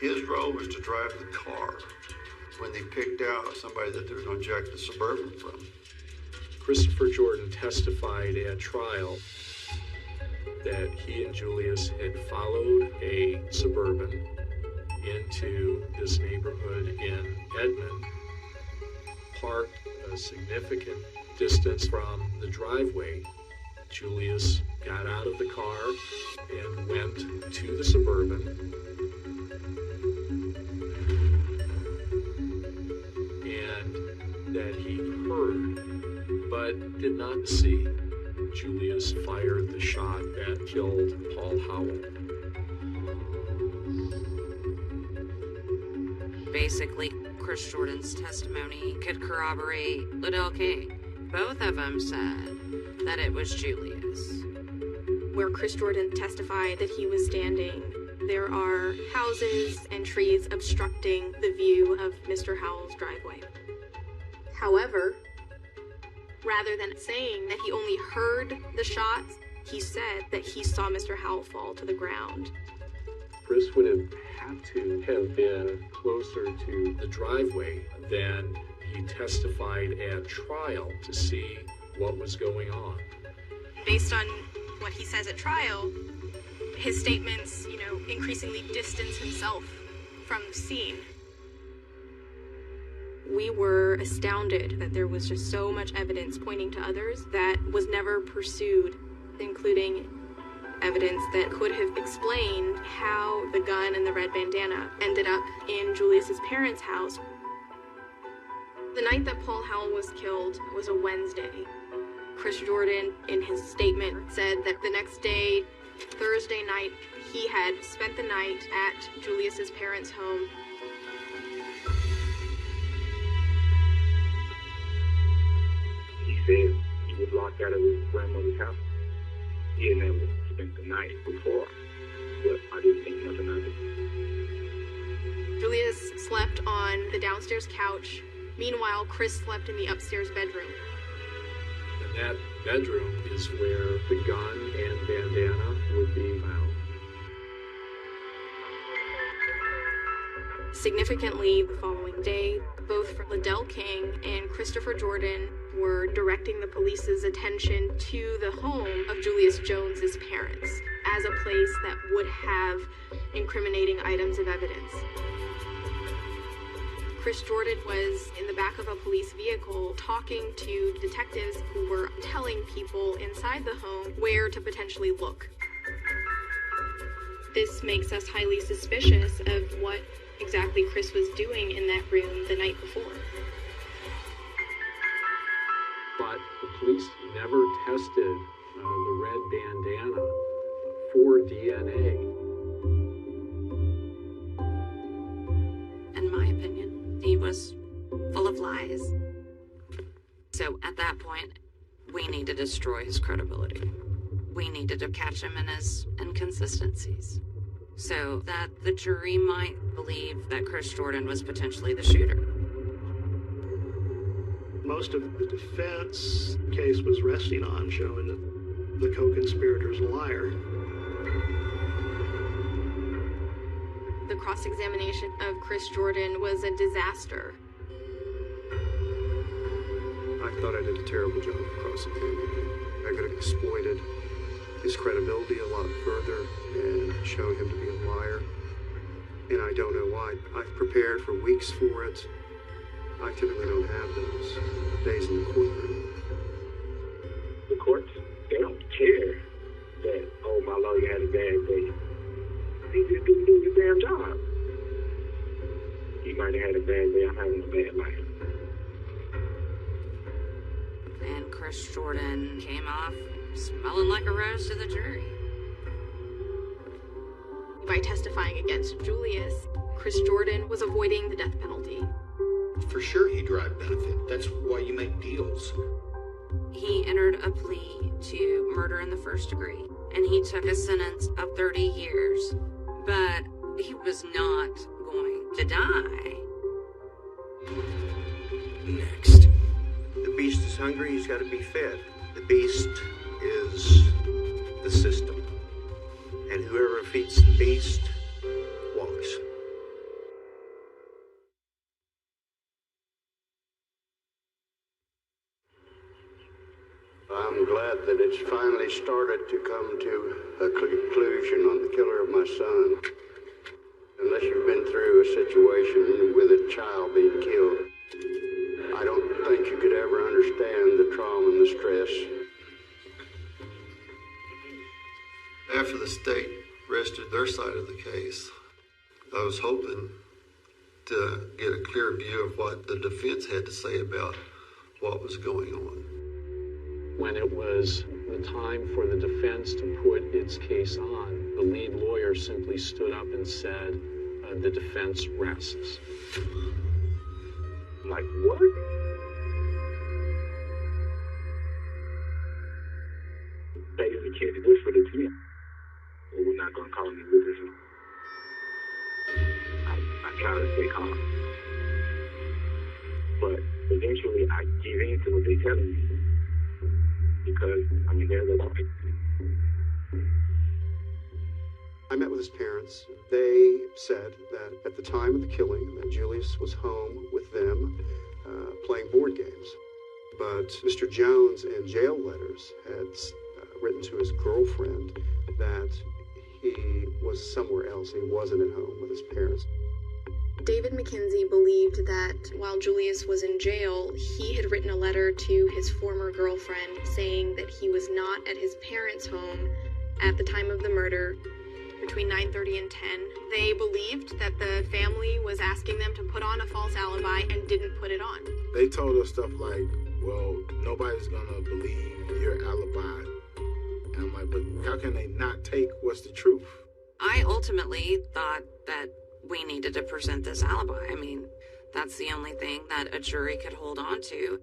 his role was to drive the car when they picked out somebody that they were going to jack the Suburban from. Christopher Jordan testified at trial that he and Julius had followed a Suburban into this neighborhood in Edmond, parked a significant distance from the driveway. Julius got out of the car and went to the Suburban, and that he heard but did not see Julius fired the shot that killed Paul Howell. Basically, Chris Jordan's testimony could corroborate Liddell King. Both of them said that it was Julius. Where Chris Jordan testified that he was standing, there are houses and trees obstructing the view of Mr. Howell's driveway. However, rather than saying that he only heard the shots, he said that he saw Mr. Howell fall to the ground. Chris would have had to have been closer to the driveway than he testified at trial to see what was going on. Based on what he says at trial, his statements, increasingly distance himself from the scene. We were astounded that there was just so much evidence pointing to others that was never pursued, including evidence that could have explained how the gun and the red bandana ended up in Julius's parents' house. The night that Paul Howell was killed was a Wednesday. Chris Jordan, in his statement, said that the next day, Thursday night, he had spent the night at Julius's parents' home. He said he was locked out of his grandmother's house. He had never spent the night before, but I didn't think nothing of it. Julius slept on the downstairs couch. Meanwhile, Chris slept in the upstairs bedroom. And that bedroom is where the gun and bandana would be found. Significantly, the following day, both Liddell King and Christopher Jordan were directing the police's attention to the home of Julius Jones's parents as a place that would have incriminating items of evidence. Chris Jordan was in the back of a police vehicle talking to detectives who were telling people inside the home where to potentially look. This makes us highly suspicious of what exactly Chris was doing in that room the night before. But the police never tested the red bandana for DNA. In my opinion, he was full of lies. So at that point, we need to destroy his credibility. We needed to catch him in his inconsistencies so that the jury might believe that Chris Jordan was potentially the shooter. Most of the defense case was resting on showing that the co-conspirator is a liar. The cross-examination of Chris Jordan was a disaster. I thought I did a terrible job of cross-examining him. I could have exploited his credibility a lot further and shown him to be a liar. And I don't know why. I've prepared for weeks for it. I typically don't have those days in the courtroom. The courts, they don't care that, oh, my lawyer had a bad day. He just didn't do his damn job. He might have had a bad day. I'm having a bad life. And Chris Jordan came off smelling like a rose to the jury. By testifying against Julius, Chris Jordan was avoiding the death penalty. For sure he derived benefit. That's why you make deals. He entered a plea to murder in the first degree, and he took a sentence of 30 years. But he was not going to die. Next. The beast is hungry, he's got to be fed. The beast is the system. And whoever feeds the beast walks. I'm glad that it's finally started to come to a conclusion on the killer of my son. Unless you've been through a situation with a child being killed, I don't think you could ever understand the trauma and the stress. After the state rested their side of the case, I was hoping to get a clear view of what the defense had to say about what was going on. When it was the time for the defense to put its case on, the lead lawyer simply stood up and said, the defense rests. Like, what? Basically, the kid whispered it to me. Well, we're not going to call any witnesses. I try to stay calm. But eventually, I give in to what they're telling me. Because, I mean, they're the law. I met with his parents. They said that at the time of the killing, that Julius was home with them playing board games. But Mr. Jones in jail letters had written to his girlfriend that he was somewhere else. He wasn't at home with his parents. David McKenzie believed that while Julius was in jail, he had written a letter to his former girlfriend saying that he was not at his parents' home at the time of the murder between 9:30 and 10. They believed that the family was asking them to put on a false alibi and didn't put it on. They told us stuff like, well, nobody's gonna believe your alibi. And I'm like, but how can they not take what's the truth? I ultimately thought that we needed to present this alibi. I mean, that's the only thing that a jury could hold on to.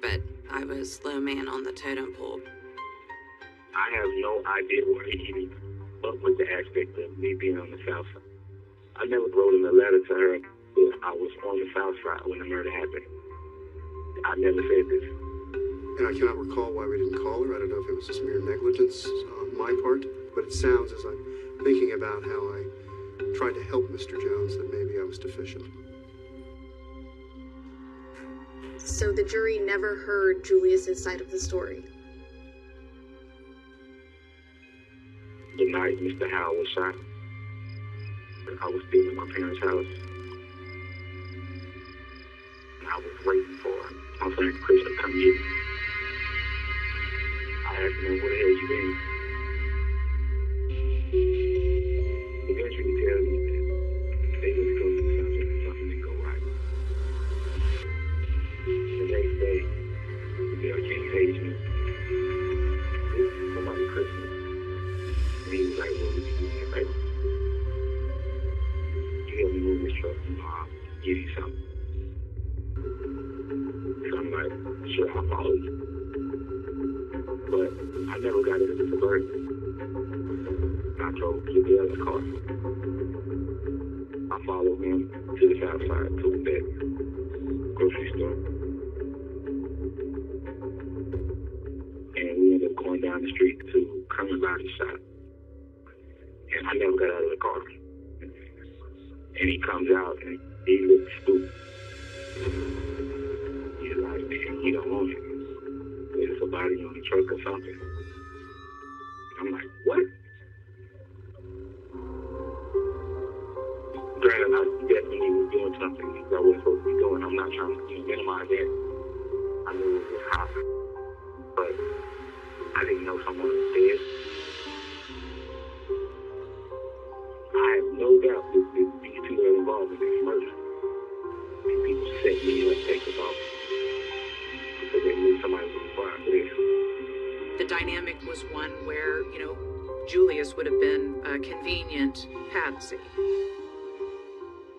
But I was low man on the totem pole. I have no idea where he even up with the aspect of me being on the south side. I never wrote in a letter to her that I was on the south side when the murder happened. I never said this. And I cannot recall why we didn't call her. I don't know if it was just mere negligence on my part, but it sounds as I'm thinking about how I tried to help Mr. Jones that maybe I was deficient. So the jury never heard Julius's side of the story. The night Mr. Howell was shot, I was still in my parents' house. And I was waiting for my friend Chris to come get me. I asked him, where the hell you been? Eventually he tells me that they was going through something and something didn't go right. The next day, the girl came to page me. This is somebody Christmas. And he was like, well, would you do me a favor? You help me move this truck, and I'll give you something. So I'm like, sure, I'll follow you. But I never got into the Suburban. I drove to the other car. I followed him to the south side, to that grocery store. going down the street to Kermit Body Shop. And I never got out of the car. And he comes out and he looks stupid. He's like, man, he don't want it. There's a body on the truck or something. I'm like, what? Granted, I definitely was doing something that I wasn't supposed to be doing. I'm not trying to minimize that. I knew it was hot. But I didn't know someone was dead. I have no doubt that these two are involved in this murder. These people set me up, take us off, because they knew somebody was required for this. The dynamic was one where, Julius would have been a convenient patsy.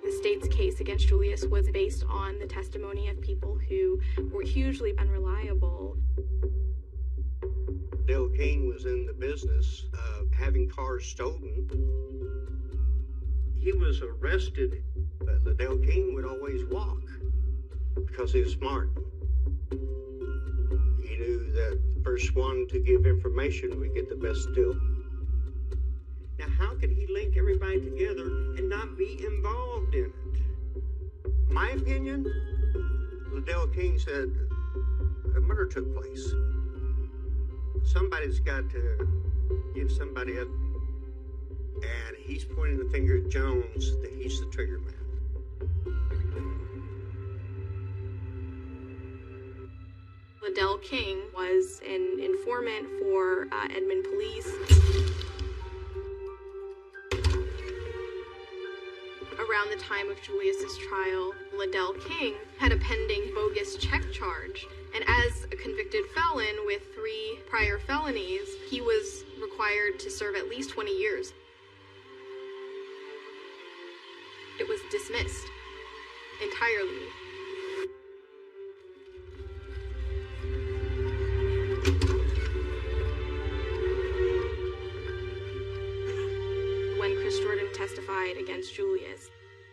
The state's case against Julius was based on the testimony of people who were hugely unreliable. Liddell King was in the business of having cars stolen. He was arrested, but Liddell King would always walk because he was smart. He knew that the first one to give information would get the best deal. Now, how could he link everybody together and not be involved in it? My opinion, Liddell King said a murder took place. Somebody's got to give somebody up, and he's pointing the finger at Jones that he's the trigger man. Liddell King was an informant for Edmond police. Around the time of Julius's trial, Liddell King had a pending bogus check charge, and as a convicted felon with 3 prior felonies, he was required to serve at least 20 years. It was dismissed entirely. When Chris Jordan testified against Julius,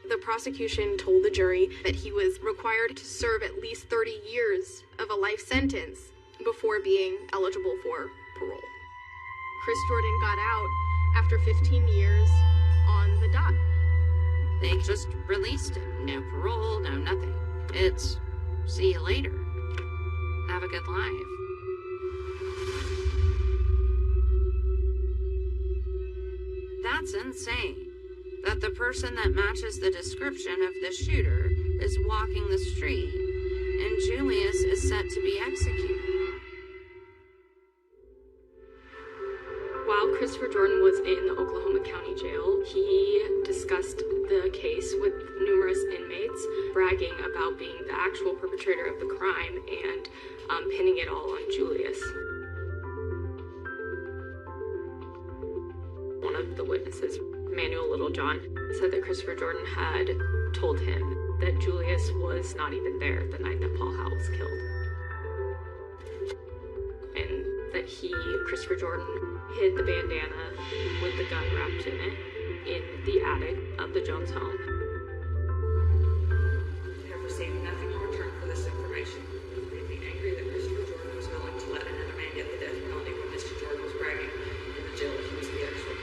the prosecution told the jury that he was required to serve at least 30 years of a life sentence before being eligible for parole. Chris Jordan got out after 15 years on the dot. They just released him. No parole, no nothing. It's see you later. Have a good life. That's insane. That the person that matches the description of the shooter is walking the street, and Julius is set to be executed. While Christopher Jordan was in the Oklahoma County Jail, he discussed the case with numerous inmates, bragging about being the actual perpetrator of the crime and pinning it all on Julius. One of the witnesses, Manuel Littlejohn, said that Christopher Jordan had told him that Julius was not even there the night that Paul Howell was killed. And that Christopher Jordan, hid the bandana with the gun wrapped in it in the attic of the Jones home. I have received nothing in return for this information. It made me angry that Christopher Jordan was willing to let another man get the death penalty when Mr. Jordan was bragging in the jail that he was the expert.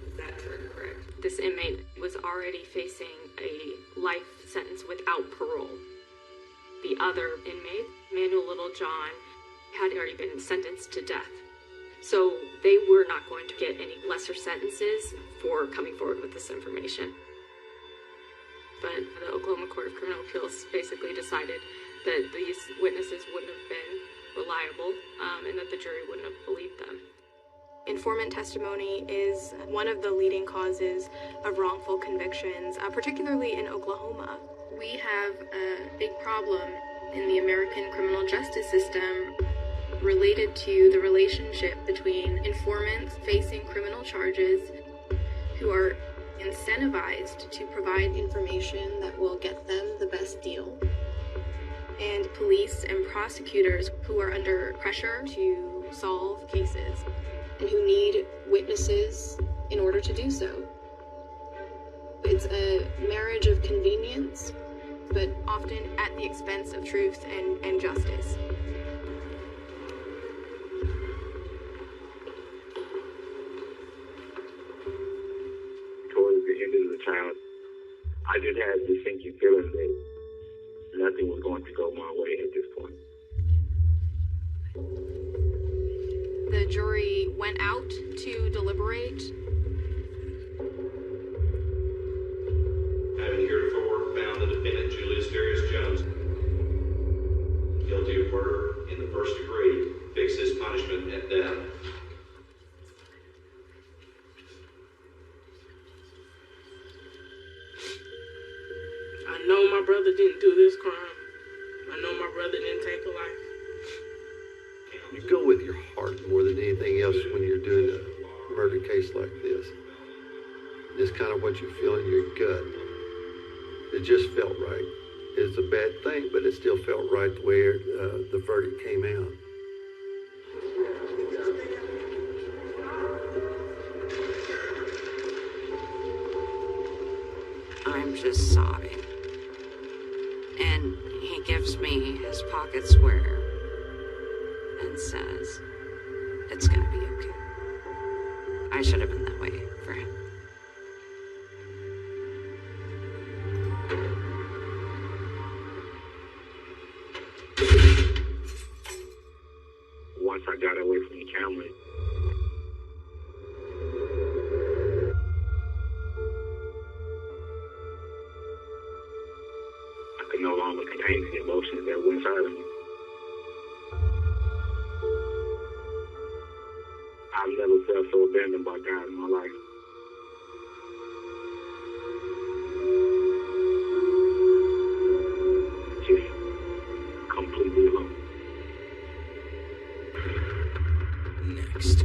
Is that true, correct? This inmate was already facing a life sentence without parole. The other inmate, Manuel Littlejohn, had already been sentenced to death. So they were not going to get any lesser sentences for coming forward with this information. But the Oklahoma Court of Criminal Appeals basically decided that these witnesses wouldn't have been reliable and that the jury wouldn't have believed them. Informant testimony is one of the leading causes of wrongful convictions, particularly in Oklahoma. We have a big problem in the American criminal justice system related to the relationship between informants facing criminal charges who are incentivized to provide information that will get them the best deal, and police and prosecutors who are under pressure to solve cases and who need witnesses in order to do so. It's a marriage of convenience, but often at the expense of truth and justice. I just had this sinking feeling that nothing was going to go my way at this point. The jury went out to deliberate. Having heretofore found the defendant Julius Darius Jones guilty of murder in the first degree, fix his punishment at death. I know my brother didn't do this crime. I know my brother didn't take a life. You go with your heart more than anything else when you're doing a murder case like this. It's kind of what you feel in your gut. It just felt right. It's a bad thing, but it still felt right the way the verdict came out. I'm just sobbing. And he gives me his pocket square and says, it's gonna be okay. I should have been that way for him. Once I got away from the camera, I could no longer contain the emotions that were inside of me. I've never felt so abandoned by God in my life. Just completely alone. Next.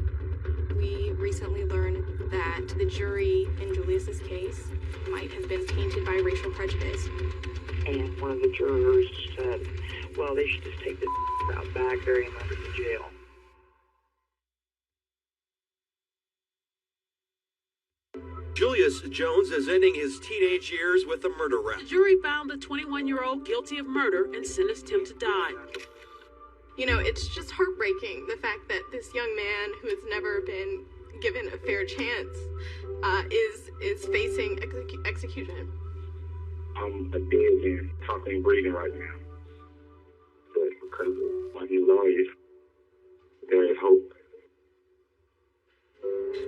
We recently learned that the jury in Julius's case might have been tainted by racial prejudice. And one of the jurors said, well, they should just take this out back, bury him under the jail. Julius Jones is ending his teenage years with a murder rap. The jury found the 21-year-old guilty of murder and sentenced him to die. You know, it's just heartbreaking, the fact that this young man who has never been given a fair chance is facing execution. I'm a dead man, talking and breathing right now. But because of my new lawyers, there is hope.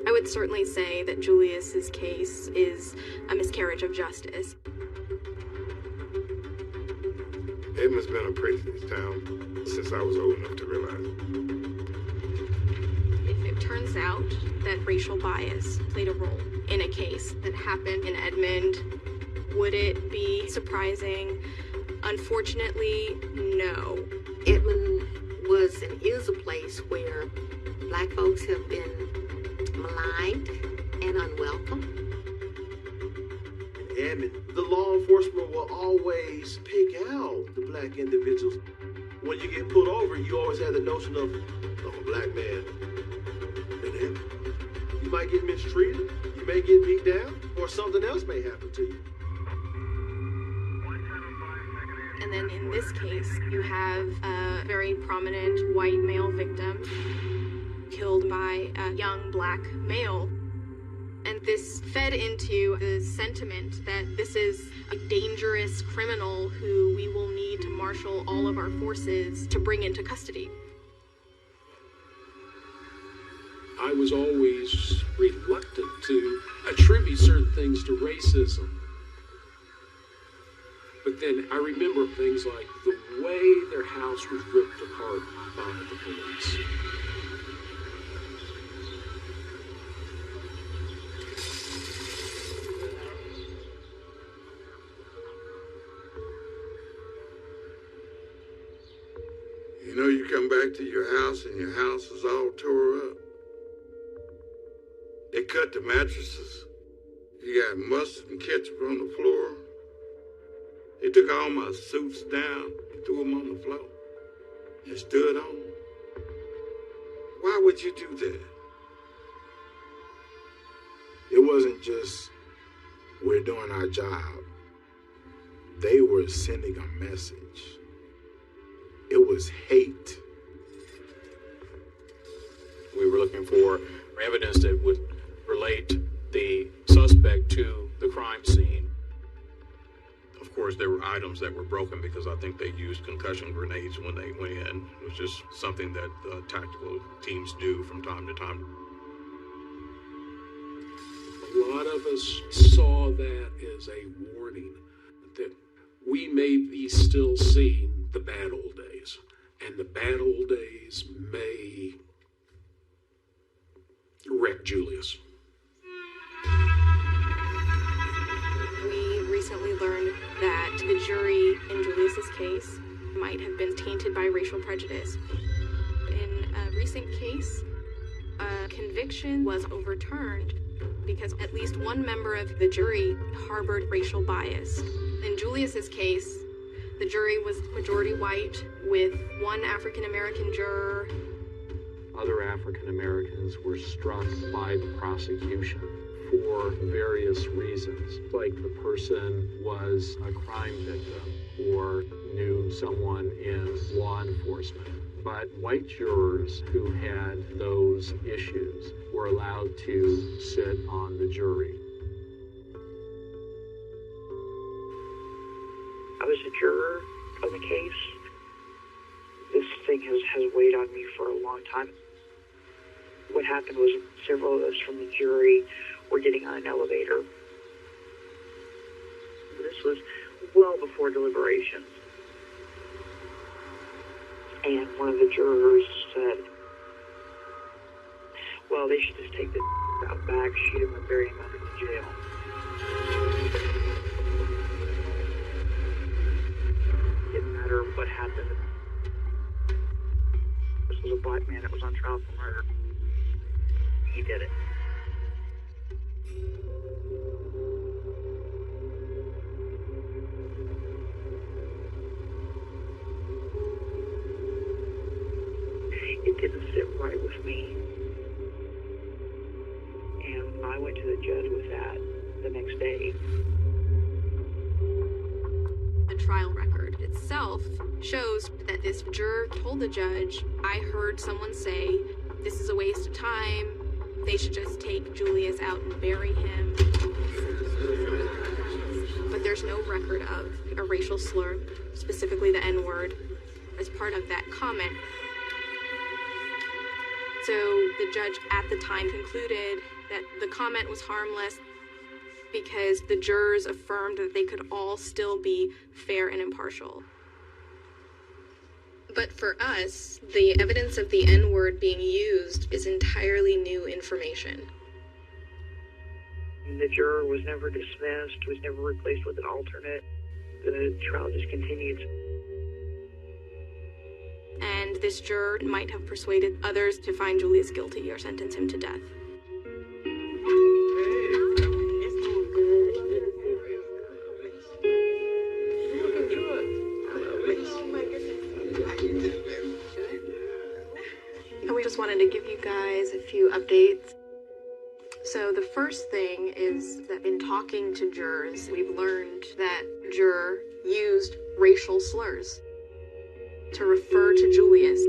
I would certainly say that Julius's case is a miscarriage of justice. Edmond's been a preach in this town since I was old enough to realize it. If it turns out that racial bias played a role in a case that happened in Edmond, would it be surprising? Unfortunately, no. Edmond was and is a place where black folks have been maligned and unwelcome. In Edmond, the law enforcement will always pick out the black individuals. When you get pulled over, you always have the notion of, I'm a black man. And then you might get mistreated, you may get beat down, or something else may happen to you. And then in this case, you have a very prominent white male victim killed by a young black male. And this fed into the sentiment that this is a dangerous criminal who we will need to marshal all of our forces to bring into custody. I was always reluctant to attribute certain things to racism. But then I remember things like the way their house was ripped apart by the police. You know, you come back to your house and your house is all tore up. They cut the mattresses. You got mustard and ketchup on the floor. They took all my suits down and threw them on the floor and stood on them. Why would you do that? It wasn't just, we're doing our job. They were sending a message. It was hate. We were looking for evidence that would relate the suspect to the crime scene. Of course, there were items that were broken because I think they used concussion grenades when they went in. It was just something that tactical teams do from time to time. A lot of us saw that as a warning that we may be still seeing the bad old days, and the bad old days may wreck Julius. We recently learned that the jury in Julius's case might have been tainted by racial prejudice. In a recent case, a conviction was overturned because at least one member of the jury harbored racial bias. In Julius's case, the jury was majority white with one African American juror. Other African Americans were struck by the prosecution for various reasons, like the person was a crime victim or knew someone in law enforcement. But white jurors who had those issues were allowed to sit on the jury. I was a juror of the case. This thing has weighed on me for a long time. What happened was several of us from the jury were getting on an elevator. This was well before deliberations. And one of the jurors said, well, they should just take this out back, shoot him, and bury him under the jail. Didn't matter what happened. This was a black man that was on trial for murder. He did it. It didn't sit right with me. And I went to the judge with that the next day. The trial record itself shows that this juror told the judge, I heard someone say, this is a waste of time. They should just take Julius out and bury him. But there's no record of a racial slur, specifically the N-word, as part of that comment. So the judge at the time concluded that the comment was harmless because the jurors affirmed that they could all still be fair and impartial. But for us, the evidence of the N-word being used is entirely new information. The juror was never dismissed, was never replaced with an alternate. The trial just continued. And this juror might have persuaded others to find Julius guilty or sentence him to death. And we just wanted to give you guys a few updates. So the first thing is that in talking to jurors, we've learned that juror used racial slurs to refer to Julius.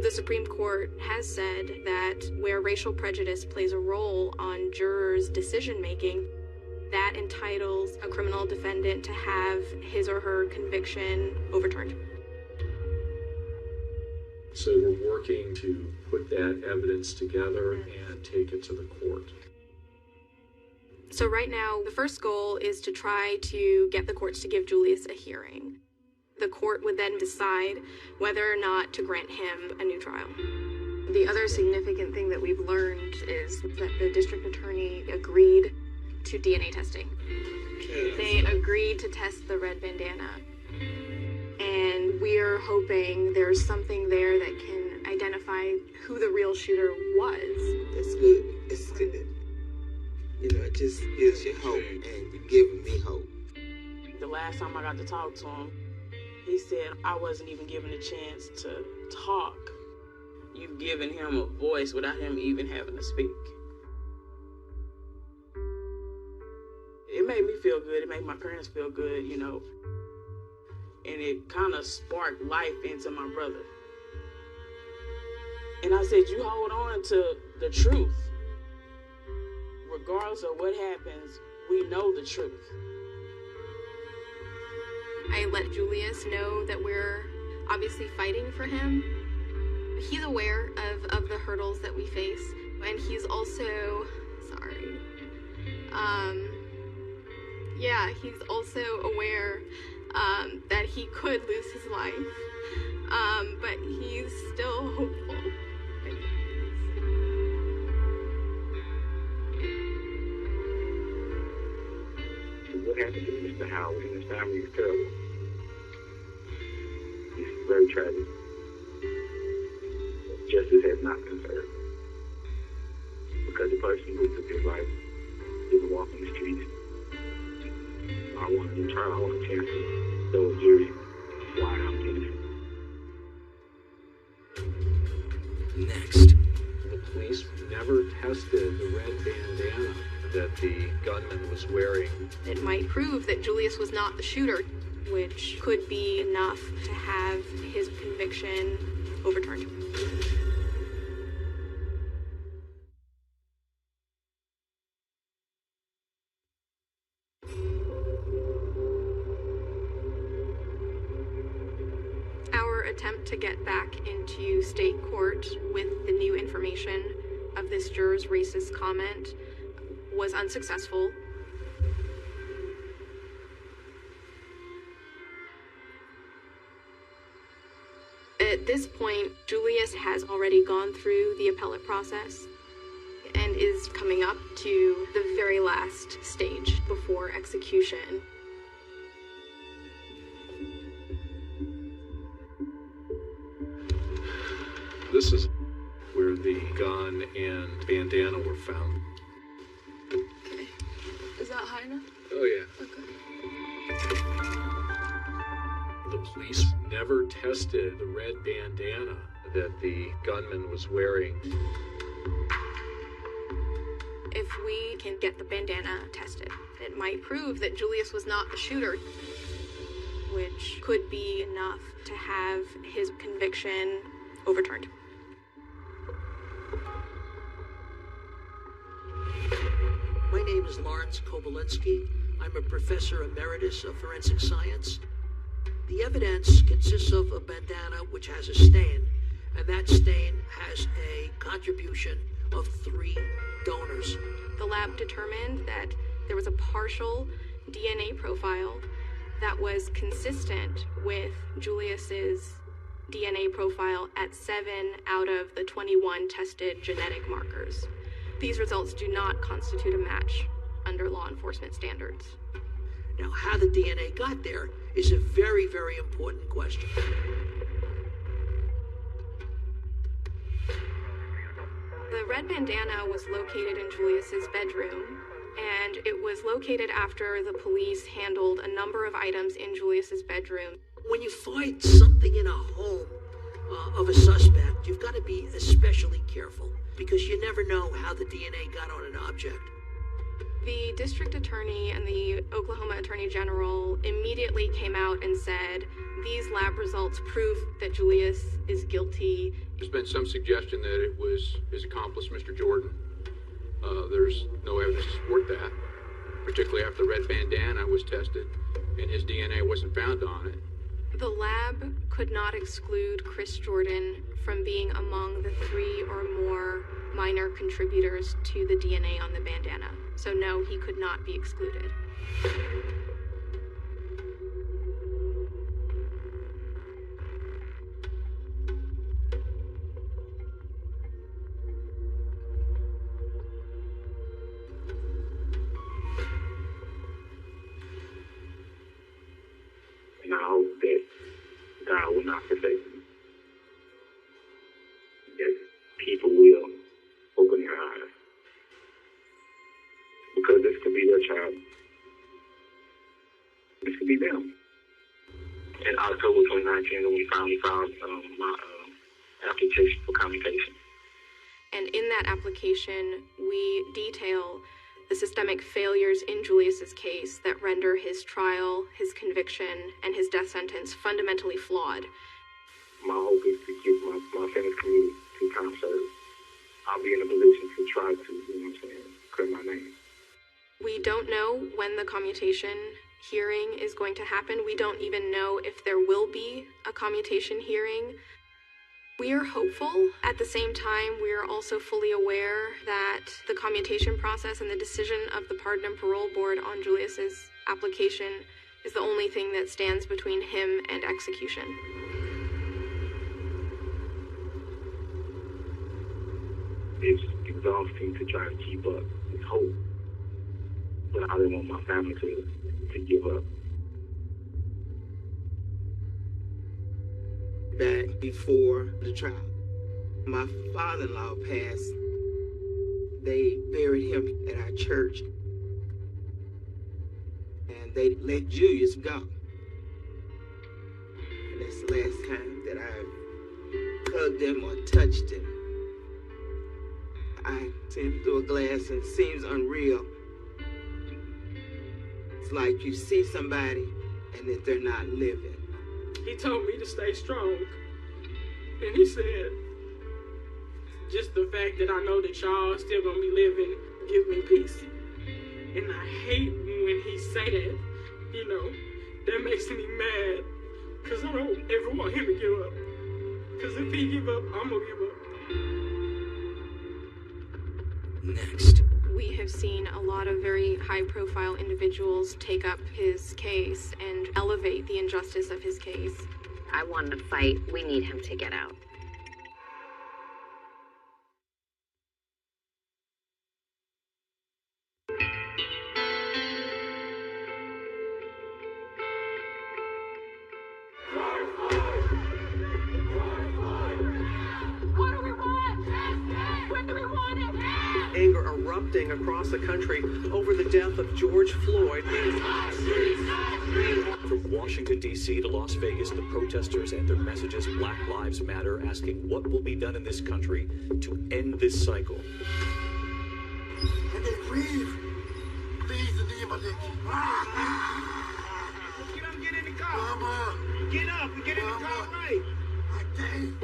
The Supreme Court has said that where racial prejudice plays a role on jurors' decision-making, that entitles a criminal defendant to have his or her conviction overturned. So we're working to put that evidence together and take it to the court. So right now, the first goal is to try to get the courts to give Julius a hearing. The court would then decide whether or not to grant him a new trial. The other significant thing that we've learned is that the district attorney agreed to DNA testing. They agreed to test the red bandana. And we are hoping there's something there that can identify who the real shooter was. That's good. It's good. You know, it just gives you hope, and you're giving me hope. The last time I got to talk to him, he said I wasn't even given a chance to talk. You've given him a voice without him even having to speak. It made me feel good. It made my parents feel good, you know. And it kind of sparked life into my brother. And I said, you hold on to the truth. Regardless of what happens, we know the truth. I let Julius know that we're obviously fighting for him. He's aware of the hurdles that we face, and he's also, he's also aware that he could lose his life, but he's still hopeful. What happened to Mr. Howard and his family is terrible. It's very tragic. Justice has not been served. Because the person who took his life didn't walk on the streets. I want a new trial. I want a chance to show a jury why I'm innocent. Next. The police never tested the red bandana that the gunman was wearing. It might prove that Julius was not the shooter, which could be enough to have his conviction overturned. Our attempt to get back into state court with the new information of this juror's racist comment was unsuccessful. At this point, Julius has already gone through the appellate process and is coming up to the very last stage before execution. This is where the gun and bandana were found. Okay. Is that high enough? Oh, yeah. Okay. The police never tested the red bandana that the gunman was wearing. If we can get the bandana tested, it might prove that Julius was not the shooter, which could be enough to have his conviction overturned. My name is Lawrence Kobolinski. I'm a professor emeritus of forensic science. The evidence consists of a bandana which has a stain, and that stain has a contribution of 3 donors. The lab determined that there was a partial DNA profile that was consistent with Julius's DNA profile at 7 out of the 21 tested genetic markers. These results do not constitute a match under law enforcement standards. Now, how the DNA got there is a very, very important question. The red bandana was located in Julius's bedroom, and it was located after the police handled a number of items in Julius's bedroom. When you find something in a home of a suspect, you've got to be especially careful because you never know how the DNA got on an object. The district attorney and the Oklahoma Attorney General immediately came out and said, these lab results prove that Julius is guilty. There's been some suggestion that it was his accomplice, Mr. Jordan. There's no evidence to support that, particularly after the red bandana was tested and his DNA wasn't found on it. The lab could not exclude Chris Jordan from being among the 3 or more minor contributors to the DNA on the bandana. So no, he could not be excluded. And I hope that God will not forsake me. That people will open their eyes. Because this could be their child. This could be them. In October 2019, when we finally filed my application for commutation. And in that application, we detail the systemic failures in Julius's case that render his trial, his conviction, and his death sentence fundamentally flawed. My hope is to get my sentence commuted to time served. I'll be in a position to try to, clear my name. We don't know when the commutation hearing is going to happen. We don't even know if there will be a commutation hearing. We are hopeful. At the same time, we are also fully aware that the commutation process and the decision of the Pardon and Parole Board on Julius's application is the only thing that stands between him and execution. It's exhausting to try to keep up with hope, but I didn't want my family to give up. Back before the trial, my father-in-law passed. They buried him at our church, and they let Julius go. And that's the last time that I hugged him or touched him. I see him through a glass and it seems unreal. It's like you see somebody and that they're not living. He told me to stay strong. And he said, just the fact that I know that y'all are still gonna be living gives me peace. And I hate when he say that, you know, that makes me mad. Cause I don't ever want him to give up. Cause if he give up, I'm gonna give up. Next. We have seen a lot of very high-profile individuals take up his case and elevate the injustice of his case. I won the fight. We need him to get out. Anger erupting across the country over the death of George Floyd. From Washington, D.C. to Las Vegas, the protesters and their messages, Black Lives Matter, asking what will be done in this country to end this cycle. And they breathe in the name of the Get in the car. Mama. Get up and get in the car right.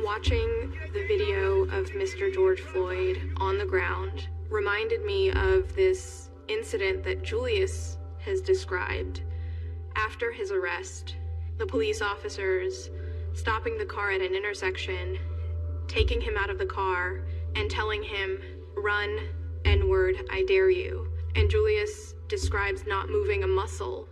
Watching the video of Mr. George Floyd on the ground reminded me of this incident that Julius has described. After his arrest, the police officers stopping the car at an intersection, taking him out of the car, and telling him, "Run, N-word, I dare you." And Julius describes not moving a muscle.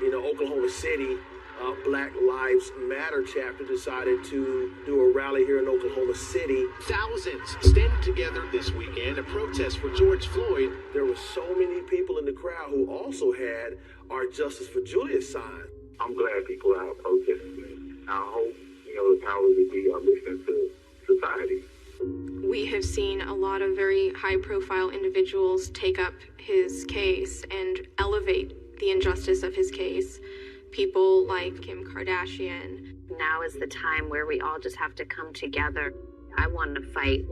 In Oklahoma City, Black Lives Matter chapter decided to do a rally here in Oklahoma City. Thousands standing together this weekend to protest for George Floyd. There were so many people in the crowd who also had our Justice for Julius sign. I'm glad people are out protesting. I hope, the powers that be are listening to society. We have seen a lot of very high-profile individuals take up his case and elevate the injustice of his case. People like Kim Kardashian. Now is the time where we all just have to come together. I won the fight.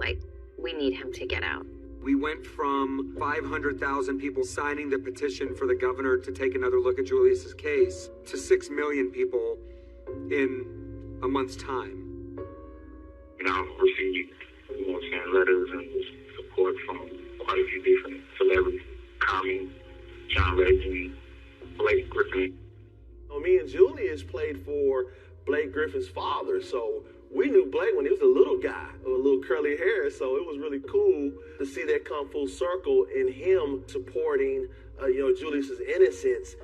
We need him to get out. We went from 500,000 people signing the petition for the governor to take another look at Julius's case to 6 million people in a month's time. I've received, letters and support from quite a few different celebrities. Common, John Legend, Blake Griffin. Me and Julius played for Blake Griffin's father, so we knew Blake when he was a little guy with a little curly hair, so it was really cool to see that come full circle in him supporting, Julius's innocence.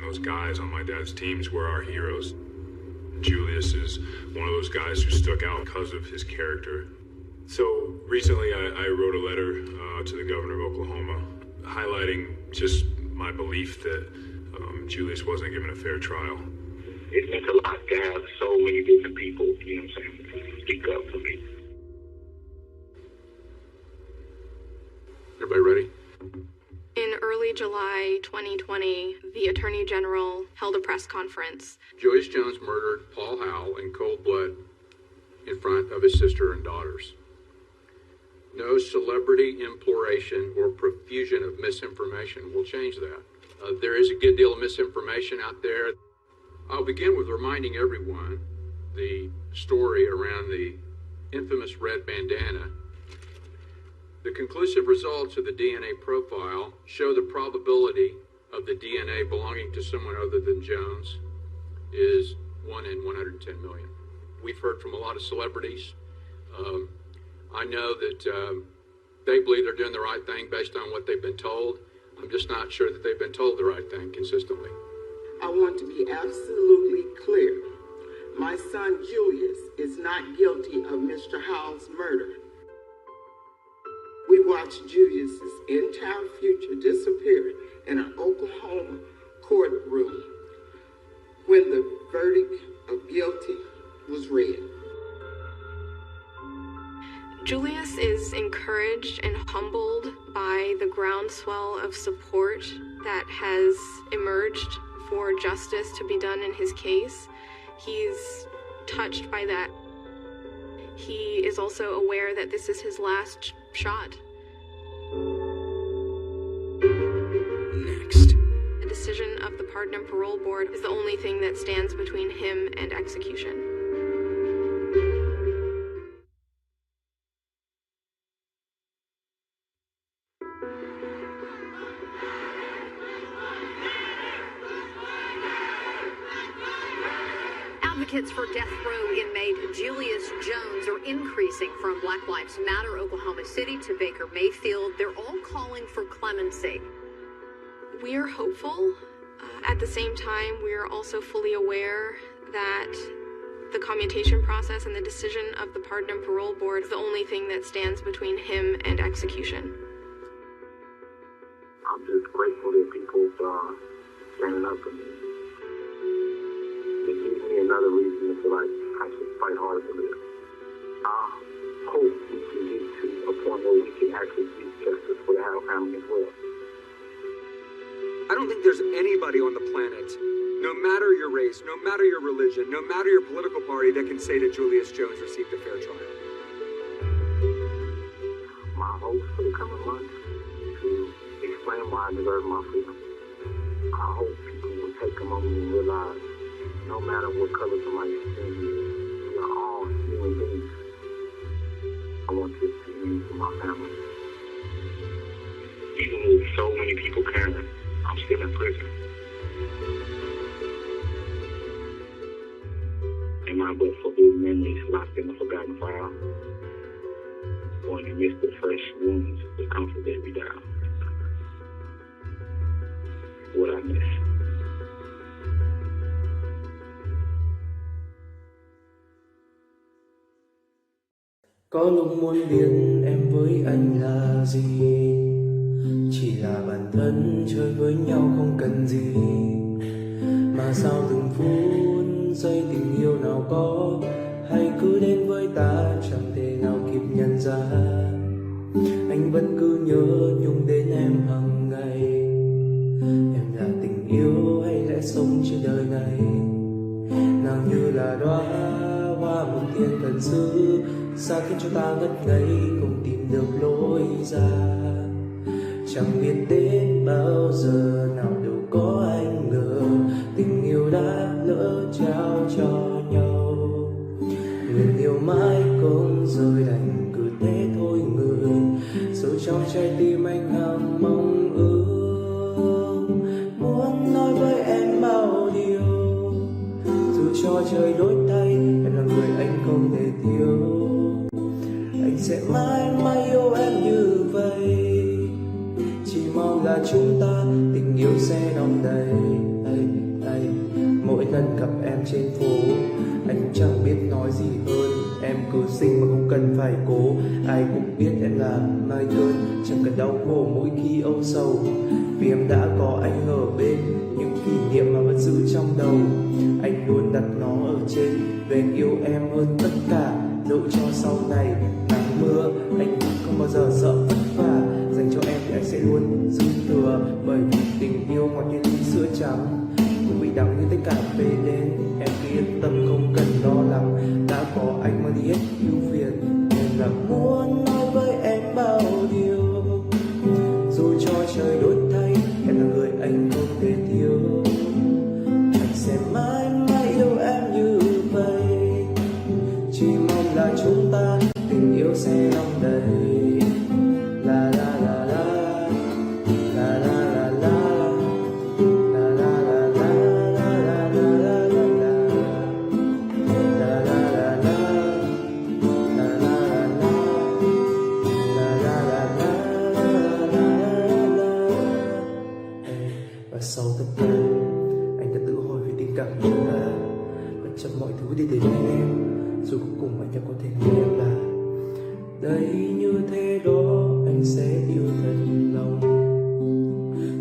Those guys on my dad's teams were our heroes. Julius is one of those guys who stuck out because of his character. So recently I wrote a letter to the governor of Oklahoma highlighting just my belief that Julius wasn't given a fair trial. It meant a lot to have so many different people, speak up for me. Everybody ready? In early July 2020, the Attorney General held a press conference. Julius Jones murdered Paul Howell in cold blood in front of his sister and daughters. No celebrity imploration or profusion of misinformation will change that. There is a good deal of misinformation out there. I'll begin with reminding everyone the story around the infamous red bandana. The conclusive results of the DNA profile show the probability of the DNA belonging to someone other than Jones is 1 in 110 million. We've heard from a lot of celebrities. I know that they believe they're doing the right thing based on what they've been told. I'm just not sure that they've been told the right thing consistently. I want to be absolutely clear. My son Julius is not guilty of Mr. Howell's murder. We watched Julius's entire future disappear in an Oklahoma courtroom when the verdict of guilty was read. Julius is encouraged and humbled by the groundswell of support that has emerged for justice to be done in his case. He's touched by that. He is also aware that this is his last shot. Next. The decision of the Pardon and Parole Board is the only thing that stands between him and execution. Advocates for death row inmate Julius Jones are increasing from Black Lives Matter Oklahoma City to Baker Mayfield. They're all calling for clemency. We are hopeful. At the same time, we are also fully aware that the commutation process and the decision of the Pardon and Parole Board is the only thing that stands between him and execution. I'm just grateful that people are standing up for me. It gives me another reason to feel like I should fight harder to live. I hope we can get to a point where we can actually seek justice for the Howell family as well. I don't think there's anybody on the planet, no matter your race, no matter your religion, no matter your political party, that can say that Julius Jones received a fair trial. My hopes for the coming months to explain why I deserve my freedom. I hope people will take a moment and realize no matter what color somebody's skin is, we are all human beings. I want this to end for my family. Even though so many people can, I'm still in prison. Am I but forbidden memories locked in a forgotten file? Or in the midst of fresh wounds with comfort that we die? What I miss? Có lúc muốn biết em với anh là gì, chỉ là bản thân chơi với nhau không cần gì. Mà sao từng phút giây tình yêu nào có hay cứ đến với ta chẳng thể nào kịp nhận ra. Anh vẫn cứ nhớ nhung đến em hàng ngày. Em là tình yêu hay lẽ sống trên đời này, nàng như là đóa hoa một thiên thần sứ, xa khiến cho ta ngất ngây không tìm được lối ra. Chẳng biết đến bao giờ nào đâu có anh ngờ tình yêu đã lỡ trao cho nhau. Nguyện yêu mãi không rời đành cứ thế thôi người, sâu trong trái tim anh hàng mong ước. Muốn nói với em bao điều, dù cho trời đổi thay em là người anh không thể thiếu. Anh sẽ mãi mãi yêu em như vậy, chỉ mong là chúng ta tình yêu sẽ đong đầy. Mỗi lần gặp em trên phố anh chẳng biết nói gì hơn, em cứ xinh mà không cần phải cố. Ai cũng biết em là mai cơn, chẳng cần đau khổ mỗi khi âu sầu, vì em đã có anh ở bên. Những kỷ niệm mà vẫn giữ trong đầu, anh luôn đặt nó ở trên. Về anh yêu em hơn tất cả, dẫu cho sau này nắng mưa anh không bao giờ sợ vất vả. Dành cho em thì anh sẽ luôn dư thừa, bởi vì tình yêu ngọt như ly sữa trắng, cũng bị đắng như tất cả về đến. Em cứ yên tâm không cần lo lắng, đã có anh mang đi hết ưu phiền. Nên là muốn nói với em bao điều, dù cho trời đổi thay em là người anh không thể thiếu. Anh sẽ mãi mãi yêu em như vậy, chỉ mong là chúng ta yêu sẽ đong đầy. La la la la, la la la la, la la la la, la la la la, la la la la, la la la la, la la la la. Và sau tất cả, anh đã tự hỏi về tình cảm của chúng ta, bất chấp mọi thứ đi đến bên em, rồi cuối cùng anh đã có thể nghĩ em là đây như thế đó, anh sẽ yêu thật lòng.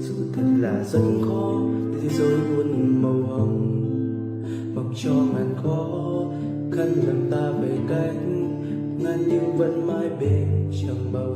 Sự thật là rất khó, thế giới luôn màu hồng, mặc cho ngàn khó khăn làm ta về cách ngàn nhưng vẫn mãi bên chẳng bao